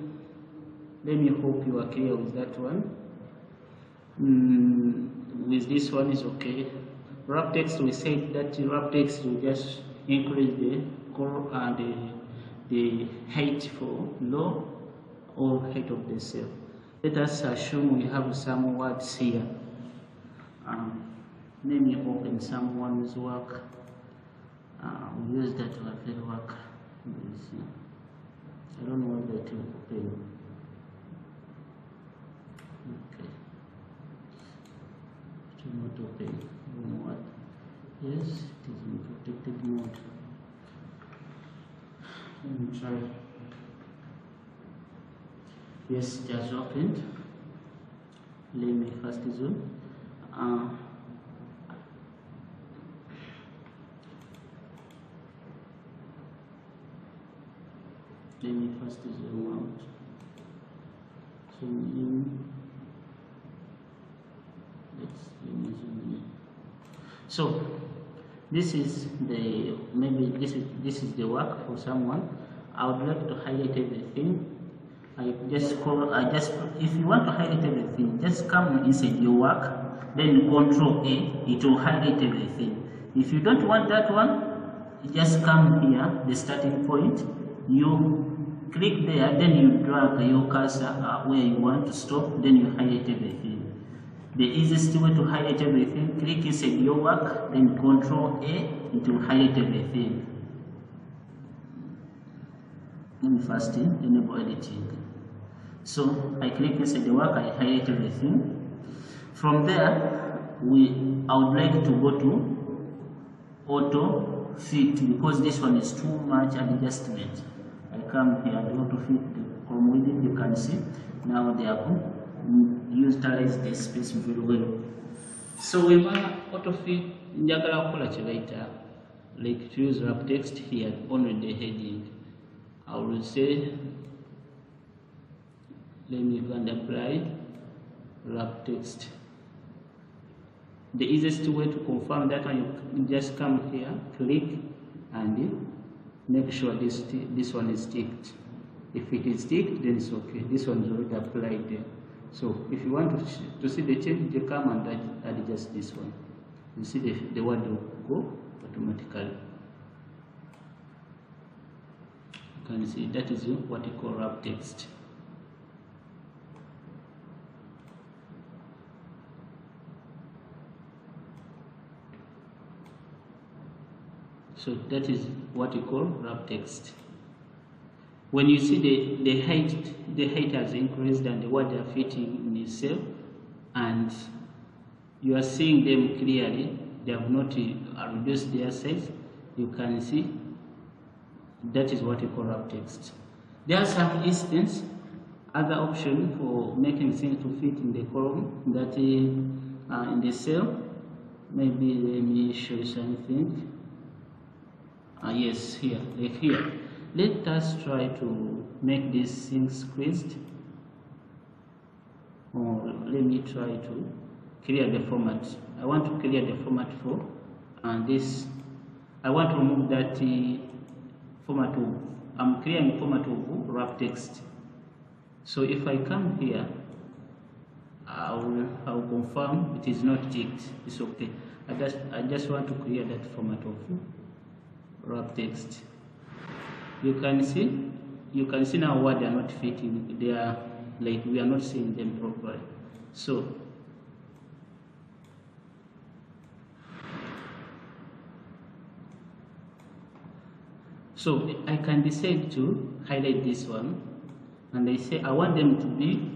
hope you are clear with that one. With this one is okay. Wrap text, we said that wrap text will just increase the color and the height for low or height of the cell. Let us assume we have some words here. Let me open someone's work. We use that one work. I don't know whether to open. Okay. To not open. You know what? Yes, it is in protected mode. Let me try. Yes, just opened. Let me first zoom. Let me first zoom out. Zoom in. Let me zoom in. So this is the this is the work for someone. I would like to highlight everything. If you want to highlight everything, just come inside your work, then Control A, it will highlight everything. If you don't want that one, you just come here, the starting point, you click there, then you drag your cursor where you want to stop, then you highlight everything. The easiest way to highlight everything, click inside your work, then Control A, it will highlight everything. Let me first enable editing. So I click inside the work, I highlight everything. From there, I would like to go to auto fit because this one is too much adjustment. I come here, the auto fit, from within you can see now they have utilize the space very well. So we want auto fit njagala kukola kyebayita like to use wrap text here only the heading. I will say let me go and apply wrap text. The easiest way to confirm that one, you just come here, click and make sure this one is ticked. If it is ticked, then it's okay. This one is already applied there. So if you want to see the change, you come and adjust this one. You see the word will go automatically. You can see that is what you call wrap text. So that is what you call wrap text. When you see the height has increased and the word are fitting in itself, and you are seeing them clearly, they have not reduced their size, you can see that is what you call wrap text. There are some instances, other option for making things to fit in the column that in the cell. Maybe let me show you something. Yes, here, like here. Let us try to make this thing squeezed. Or let me try to clear the format. I want to clear the format for this. I want to remove that format of. I'm clearing format of wrap text. So if I come here, I will confirm it is not ticked. It's okay. I just want to clear that format of wrap text. You can see now what they are not fitting. They are like we are not seeing them properly. So I can decide to highlight this one, and I say I want them to be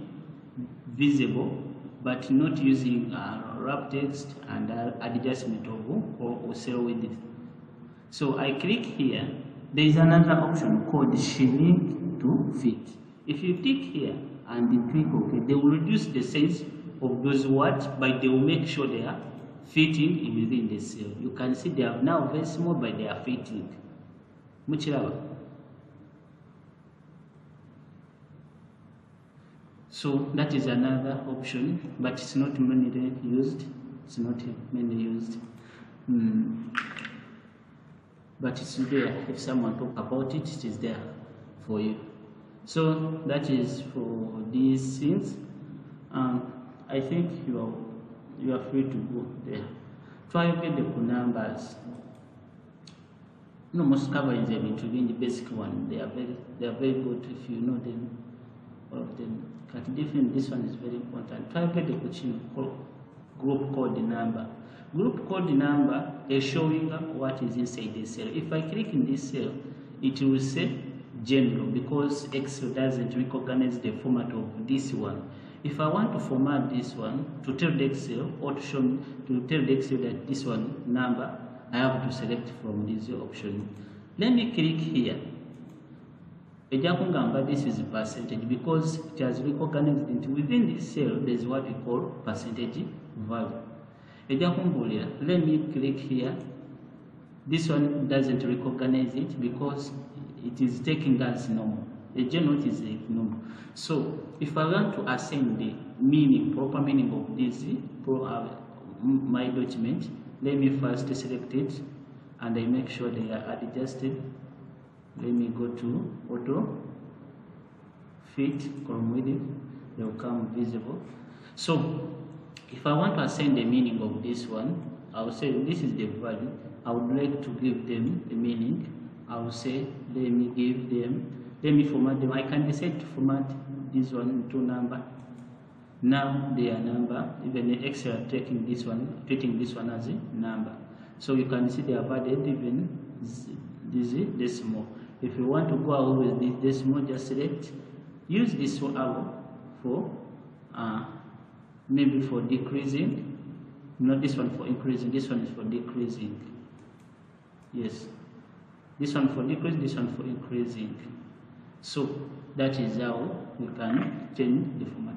visible, but not using wrap text and adjustment or cell width. So I click here. There is another option called shrink to fit. If you click here and you click OK, they will reduce the size of those words, but they will make sure they are fitting within the cell. You can see they are now very small, but they are fitting. Muchiraba. So that is another option, but it's not mainly used. It's not mainly used. But it's there. If someone talk about it, it is there for you. So that is for these things. I think you are free to go there. Try to get the numbers. No, most coverings have been to be in the basic one. They are very good if you know them. All of them. But different. This one is very important. Try to get the group code number. Group code number is showing up what is inside the cell. If I click in this cell, it will say general, because Excel doesn't recognize the format of this one. If I want to format this one to tell the Excel or to show me, to tell the Excel that this one number, I have to select from this option. Let me click here. This is a percentage, because it has recognized it. Within this cell, there is what we call percentage value. Let me click here. This one doesn't recognize it because it is taking as normal. The general is normal. So if I want to assign the meaning, proper meaning of this my document, let me first select it and I make sure they are adjusted. Let me go to auto fit column width. They will come visible. So if I want to assign the meaning of this one, I will say this is the value. I would like to give them the meaning. I will say let me format them. I can decide to format this one into number. Now they are number. Even the Excel are taking this one, treating this one as a number. So you can see they have added even this decimal. If you want to go away with this decimal, just select. Use this arrow for maybe for decreasing. Not this one for increasing. This one is for decreasing. Yes. This one for decreasing. This one for increasing. So that is how we can change the format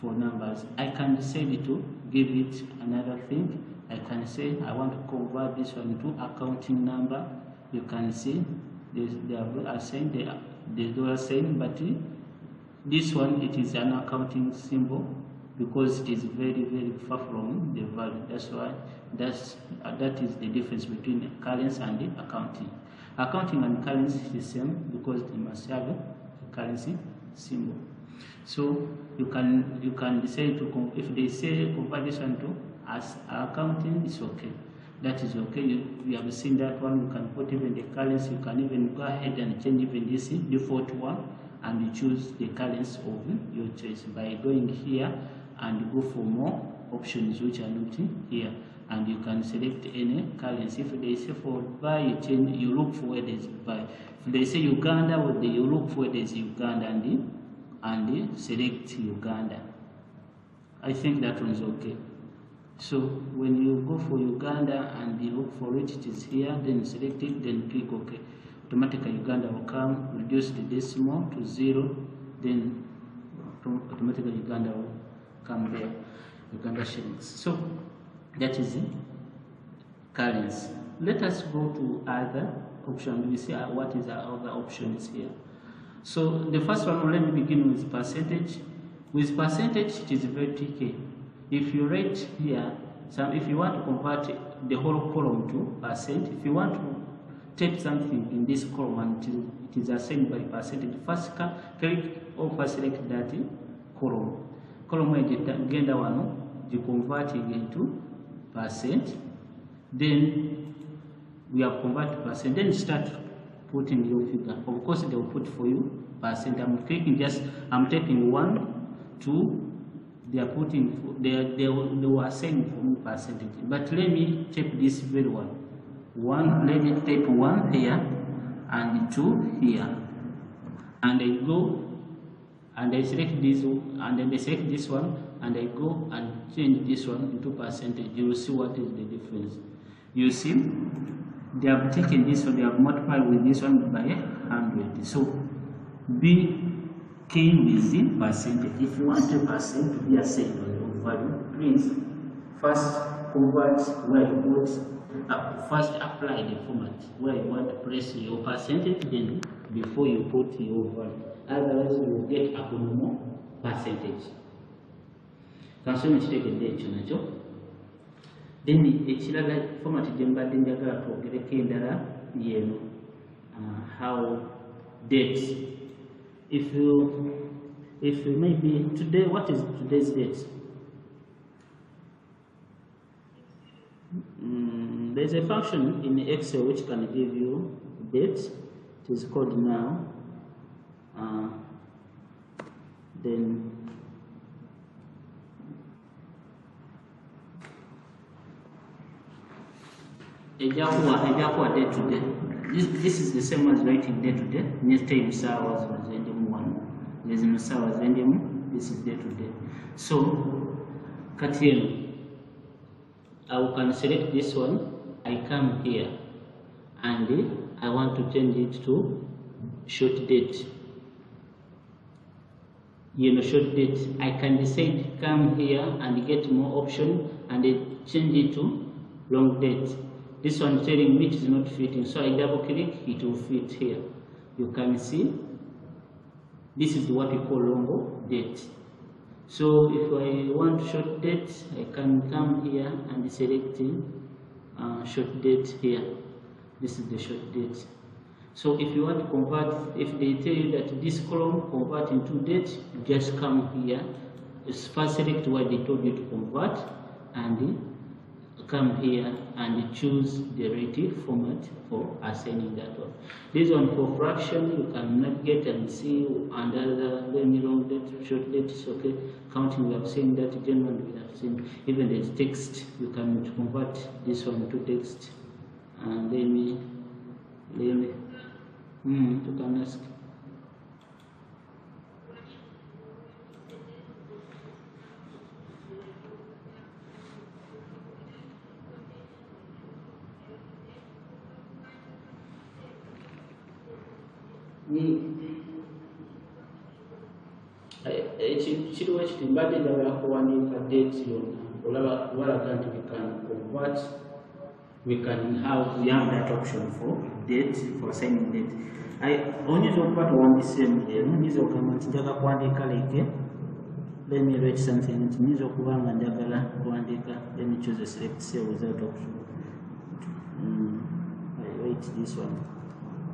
for numbers. I can decide to give it another thing. I can say I want to convert this one to accounting number. You can see they are assigned the dollar sign, but this one it is an accounting symbol because it is very far from the value. That's why that is the difference between currency and the accounting. Accounting and currency is the same because they must have a currency symbol. So you can decide to, if they say convert this one to as accounting, it's okay. That is okay. You have seen that one. You can put even the currency. You can even go ahead and change even this default one, and you choose the currency of your choice by going here and go for more options which are not here, and you can select any currency. If they say for buy, you look for where there is buy. If they say Uganda, you look for where there is Uganda and select Uganda. I think that one's okay. So when you go for Uganda and you look for it, it is here, then select it, then click OK. Automatically Uganda will come, reduce the decimal to 0, then automatically Uganda will come there, Uganda shillings. So that is it. Currency. Let us go to other options. We see what is our other options here. So the first one, let me begin with percentage. With percentage, it is very tricky. If you write here, if you want to convert the whole column to percent, if you want to type something in this column and it is assigned by percentage, first click or first select that column. Column where you get one, you convert it into percent. Then we have converted percent. Then you start putting your figure. Of course, they will put for you percent. I'm taking 1, 2. They are putting, they were saying for me percentage. But let me check this very one. Let me type 1 here and to here, and I go and I select this one, and then I select this one, and I go and change this one into percentage. You will see what is the difference. You see, they have taken this one, they have multiplied with this one by 100. So be keen with the percentage. If you want a percent to be assigned on your value, please first convert where you put, first apply the format where you want to place your percentage, then before you put your value. Otherwise, you will get a abnormal percentage. Kasome kitegedde ekyo nakyo. Then ekirala format gye mbadde njagala twogereko endala yeeno, how dates. If you maybe today, what is today's date? There's a function in Excel which can give you dates. It is called now. Then ejakuwa day to day. This is the same as writing day to day. Next time hours was ending one. This is day to day. So Katien, I can select this one. I come here and I want to change it to short date. Short date. I can decide come here and get more option and change it to long date. This one telling me it is not fitting, so I double click, it will fit here. You can see this is what we call long date. So if I want short date, I can come here and select short date here. This is the short date. So if you want to convert, if they tell you that this column convert into date, you just come here, first select what they told you to convert, and come here and choose the relative format for assigning that one. This one for fraction, you can navigate and see under the long date, short date is okay. Counting, we have seen that. Generally, we have seen even the text. You can convert this one to text. And you can ask. Kiriwo kiti mbadde njagala kuwandiika date yonna olaba walaga nti we can have that option for date, for assigning date. Oyinza okuba tuwandiseemu leero, nyinza okugamba nti njagala kuwandiika like, let me write something nti nyinza okuba nga njagala kuwandiika, let me choose a select cell without option. I write this one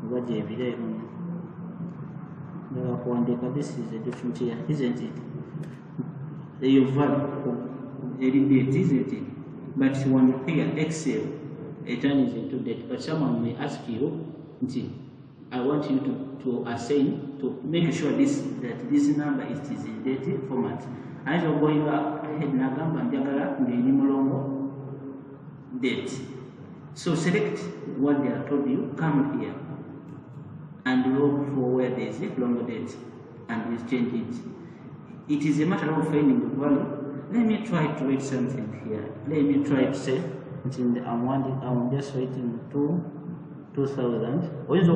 oba gyebireemu. This is a different here, isn't it? Your value date, isn't it? But when here Excel, it turns into date. But someone may ask you, I want you to assign, to make sure that this number is in date format. As you're going ahead, date. So select what they are told you, come here and look for where there is a longer date and we change it. It is a matter of finding the value. Let me try to write something here. Let me try to say, I'm just writing 2000. Oyinza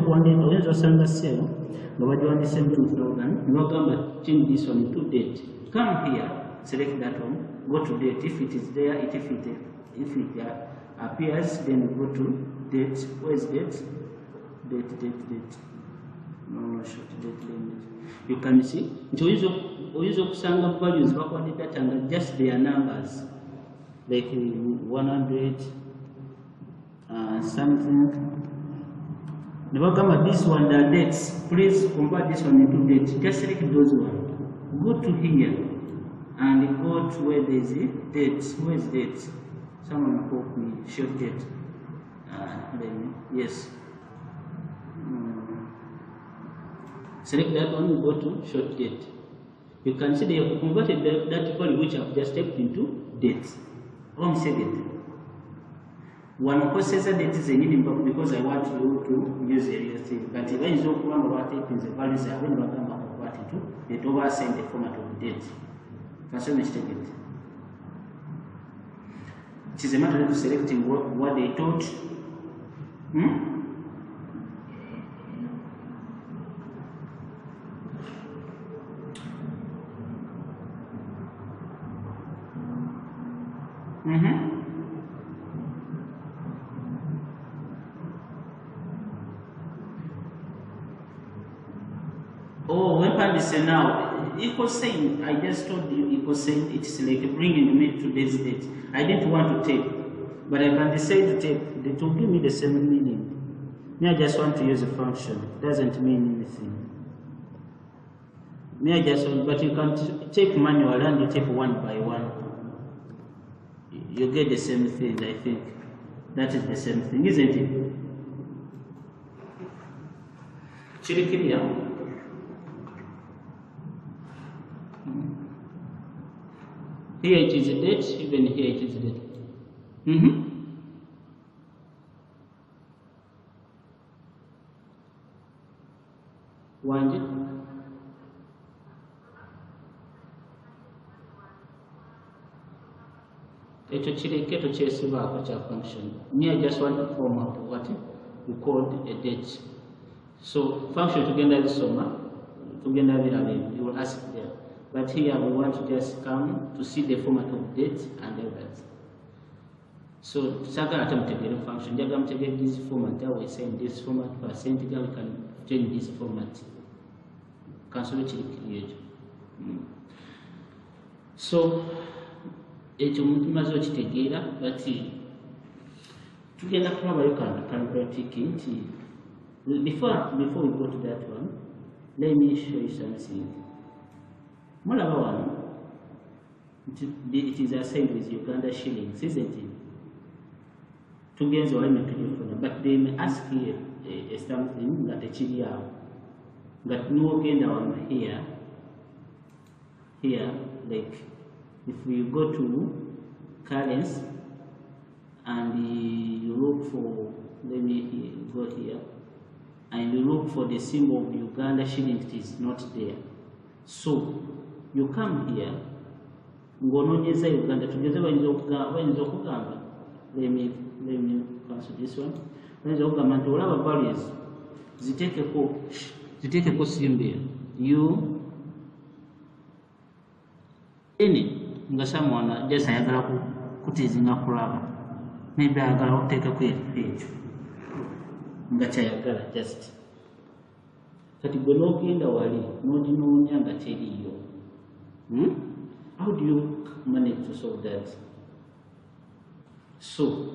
osanga cell nga bagiwandiseemu 2000 nogamba change this one to date. Come here, select that one, go to date. If it is there, if it appears, then go to date. Where is date? Date. No, short date limit. You can see oyinza okusanga values bakwandika nga just their numbers, like 100 something. This one, the dates, please convert this one into dates. Just select those ones. Go to here and go to where there is a date. Where is date? Someone help me. Short date. Yes. Select that one, go to short date. You can see they have converted that value which I have just typed into date. 1 second. one okoseza date zenyini because I want you to use a real thing. But if I use what happens, the values are when what to do, it oversend the format of the date. Can you mistake it? It is a matter of selecting what they taught. Oh, weapon is now. Equal saying, I just told you, equal saying, it's like bringing me to this date. I didn't want to take, but I can decide to take. It will give me the same meaning. Me, I just want to use a function. It doesn't mean anything. Me, I just want, but you can take manual and you take one by one. You get the same thing, I think. That is the same thing, isn't it? Chirikiria. Here it is a date, even here it is a date. One. Echo chiriketo chesibaako cha function. Me, I just want to form out what we called a date. So function tugenda lisoma, tugenda birabye, you will ask there. But here we want to just come to see the format of date and everything. So Sakara attempt function, diagram take this format, that we send this format percentage, we can change this format. Cancel it create. So ekyo omuntu maze okitegeera, but tugenda kulaba calculating nti before we go to that one, let me show you something. Mulaba wano, it is assigned with Uganda shillings, isn't it? Tugenze waleme tujifuna, but they may ask here something that ekiri awo. But n'ogenda wano here, like if we go to currency and you look for, let me go here, and you look for the symbol of Uganda shilling, it is not there. So you come here, ng'onoonyeza Uganda, tugeze bayinza okugamba, let me cancel this one. Bayinza okugamba nti olaba values ziteekeko symbol you any nga someone just ayagala kutizinga kulaba, maybe ayagala okuteekako ekyo nga kyayagala just kati gwe n'ogenda wali n'oginoonya nga teriiyo. How do you manage to solve that? So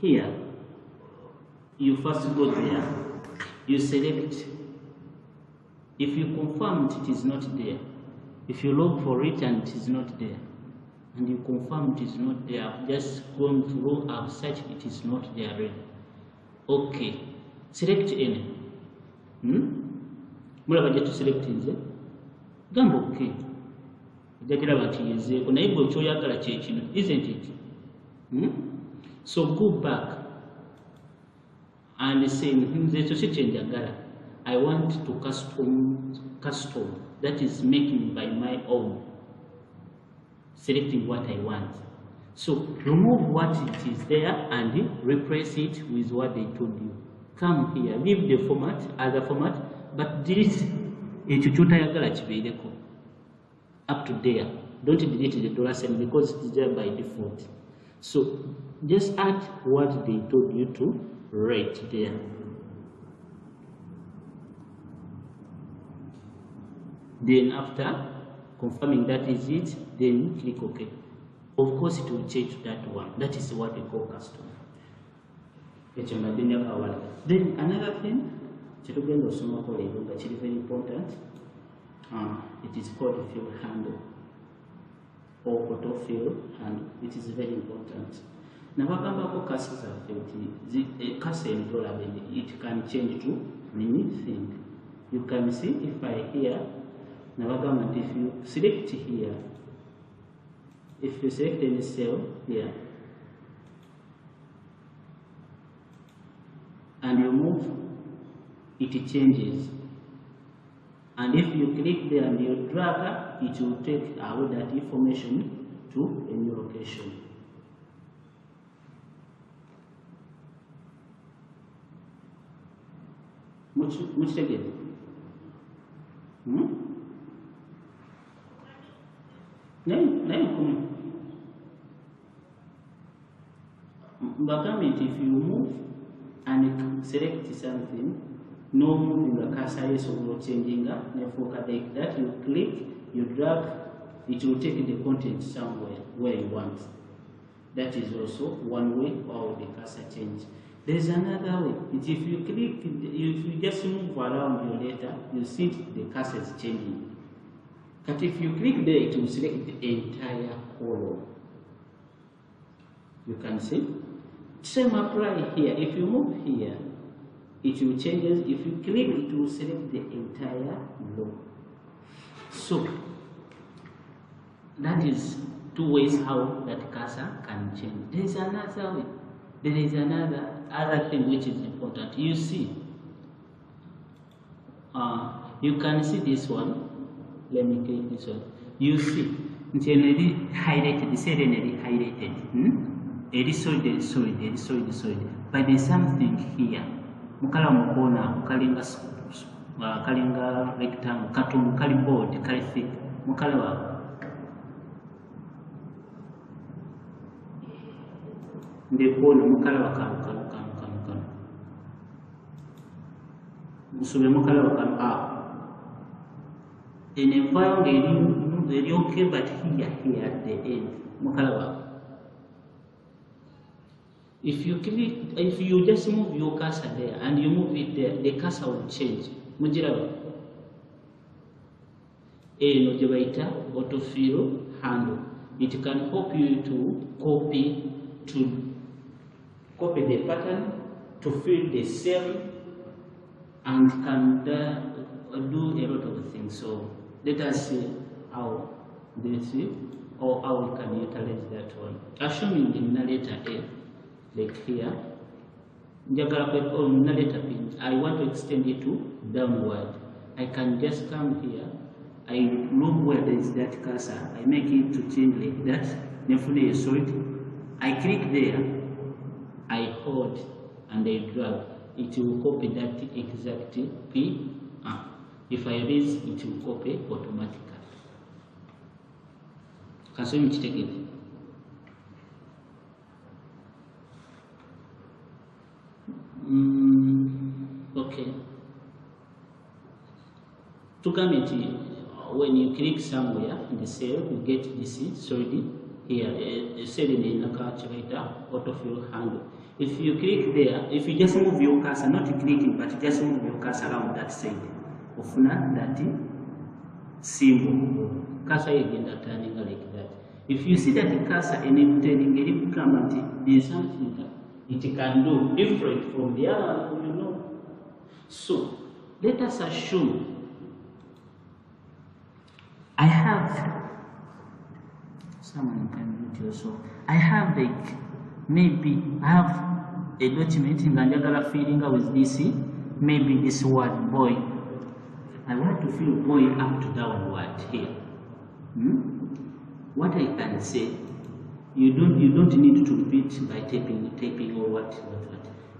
here you first go there, you select. If you confirm it is not there, if you look for it and it is not there, and you confirm it is not there, I've just gone through, I've searched, it is not there already. Okay, select any. Mulaba gye tuselect nze gamba okay, ejjakiraba nti yezeeko naye gwe kyoyagala kyekino, isn't it? So go back and say nze ekyo si kyenjagala, I want to custom, that is making by my own, selecting what I want. So remove what it is there and replace it with what they told you. Come here, leave the format, other format, but delete ekyo kyotayagala kibeereko up to there. Don't delete the $sign because it is there by default. So just add what they told you to write there. Then after confirming that is it, then click OK. Of course it will change to that one. That is what we call custom. Then another thing, very important, it is called a field handle or auto field handle. It is very important. Now, it can change to anything. You can see if I here, now if you select here, if you select any cell here, move, it changes. And if you click there and you drag, it will take away that information to a new location. Much again? But if you move and select something, no moving the cursor is or changing up, like that, you click, you drag, it will take the content somewhere where you want. That is also one way how the cursor changes. There's another way. If you click, if you just move around your letter, you see the cursor is changing. But if you click there, it will select the entire column. You can see. Same apply here. If you move here, it will change. If you click, it will select the entire row. So that is two ways how that cursor can change. There is another way. There is other thing which is important. You see, you can see this one. Let me click this one. You see, it's already highlighted. It's already highlighted. It is solid. But there's something here. Mukala mukona, kalinga rectangle, katum, kali board, kali thick. Mukala wa. Ndepona mukala wa kanu. Musube mukala wa kanu. In a file, they okay, but here at the end, mukala wa. If you click, if you just move your cursor there and you move it there, the cursor will change. Mujirawa. No jabaita autofill handle. It can help you to copy the pattern, to fill the cell, and can do a lot of things. So let us see how this is, or how we can utilize that one. Assuming in the letter A. Like here, I want to extend it to downward. I can just come here, I look where there is that cursor, I make it to change like that, I click there, I hold and I drag, it will copy that exact P. If I raise, it will copy automatically. Can you take it? Okay. To comment, when you click somewhere in the cell, you get this solid here, a cell in the calculator, autofill handle. If you click there, if you just move your cursor, not clicking, but just move your cursor around that side, of that symbol, cursor again that turning like that. If you see that the cursor enabling a comment, there is something that it can do different from the other, you know. So let us assume I have someone can mute yourself. I have like maybe I have a document in Ganjagala filling with this, maybe this word boy. I want to fill boy up to downward here. What I can say, you don't need to repeat by typing or what.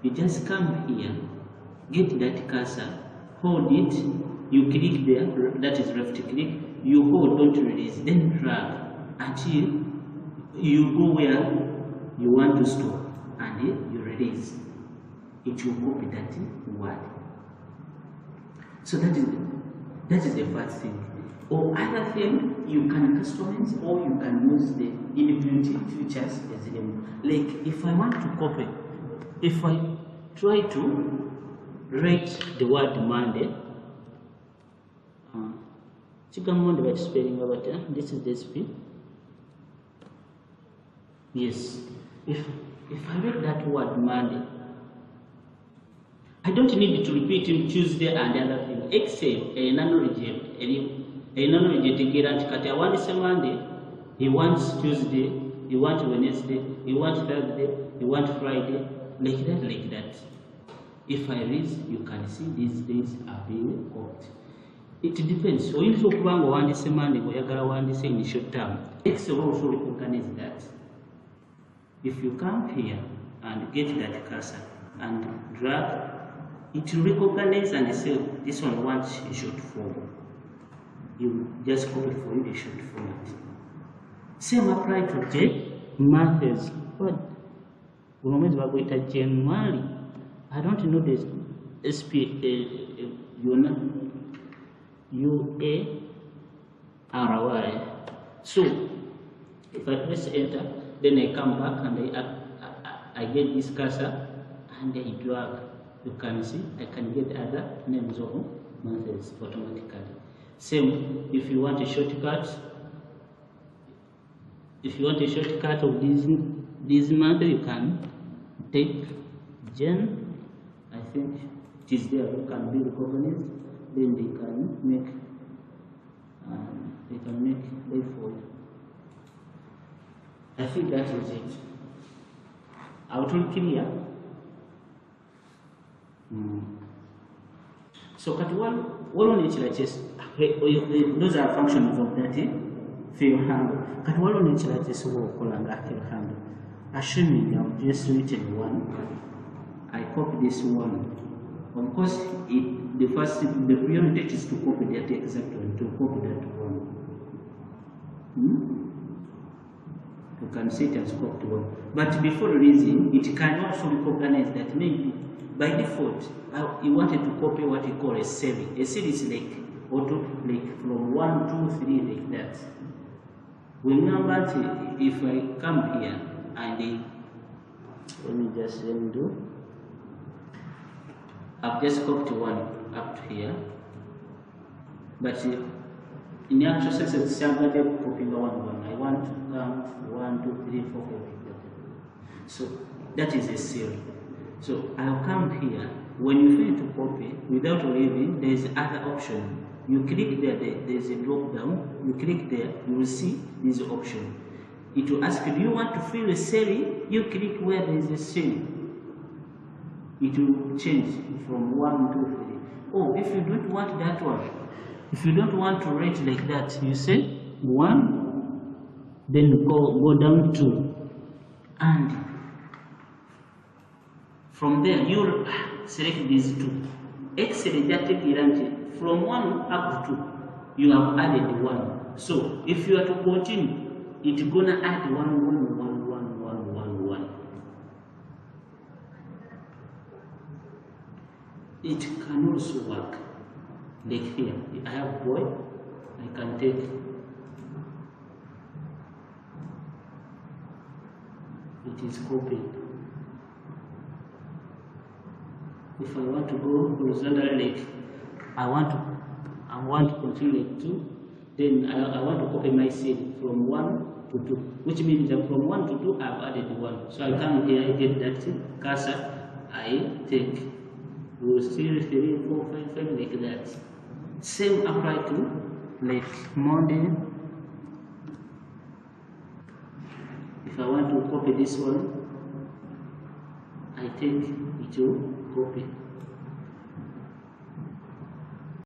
You just come here, get that cursor, hold it, you click there, that is left click, you hold, don't release, then drag until you go where you want to store, and you release. It will copy that word. So that is the first thing. Or other thing, you can customize or you can use the inbuilt features as them. Like if I want to copy, if I try to write the word Monday, spelling about this is the speed. Yes. If I write that word Monday, I don't need to repeat in Tuesday and the other thing, except a non-reject. A non-reject guarantee cut. I want this Monday, he wants Tuesday, he wants Wednesday, he wants Thursday, he wants Friday, like that. If I raise, you can see these days are being copied. It depends. So if you want to Monday, we are going to say in short term. Excel also recognize that. If you come here and get that cursor and drag, it will recognize and say this one wants a short form. You just copy for you a short format. Same apply to J methods. What? January. I don't know this UARY. So if I press enter, then I come back and I get this cursor and I drag. You can see I can get other names of methods automatically. Same if you want a shortcut. If you want a shortcut of this method, you can take gen. I think it is there. You can be recognized. Then they can make way for you. I think that is it. I will clear. So cut one on each like this. Those are functions of that field handle. Cut one on each like this will call an active handle. Assuming I've just written one, I copy this one. Of course, the priority is to copy that exact one, to copy that one. You can see it as copied one. But before releasing, it can also recognize that maybe by default, you wanted to copy what you call a series. A series is like auto, like from 1, 2, 3, like that. Remember, if I come here and let me do. I've just copied one up to here, but in the actual sense, it's somebody copying one. I want to count 1, 2, 3, 4, 5, like that. So that is a series. So I'll come here. When you finish to copy without leaving, there is other option. You click there, there's a drop down. You click there, you will see this option. It will ask you, do you want to fill a cell? You click where there is a cell. It will change from 1 to 3. Oh, if you don't want that one, if you don't want to write like that, you say 1, then go down 2, and from there you select these 2. Excel that from 1 up to 2, you have added 1. So if you are to continue, it's gonna add 1, 1, 1, 1, 1, 1, 1. It can also work like here. I have boy, I can take it is copied. If I want to go horizontally, like I want to continue like 2, then I want to copy my cell from 1 to 2, which means that from 1 to 2 I've added 1. So I come here, I get that cursor, I take 2, 3, 4, 5, 5, like that. Same apply to like Monday. If I want to copy this one, I take it to copy.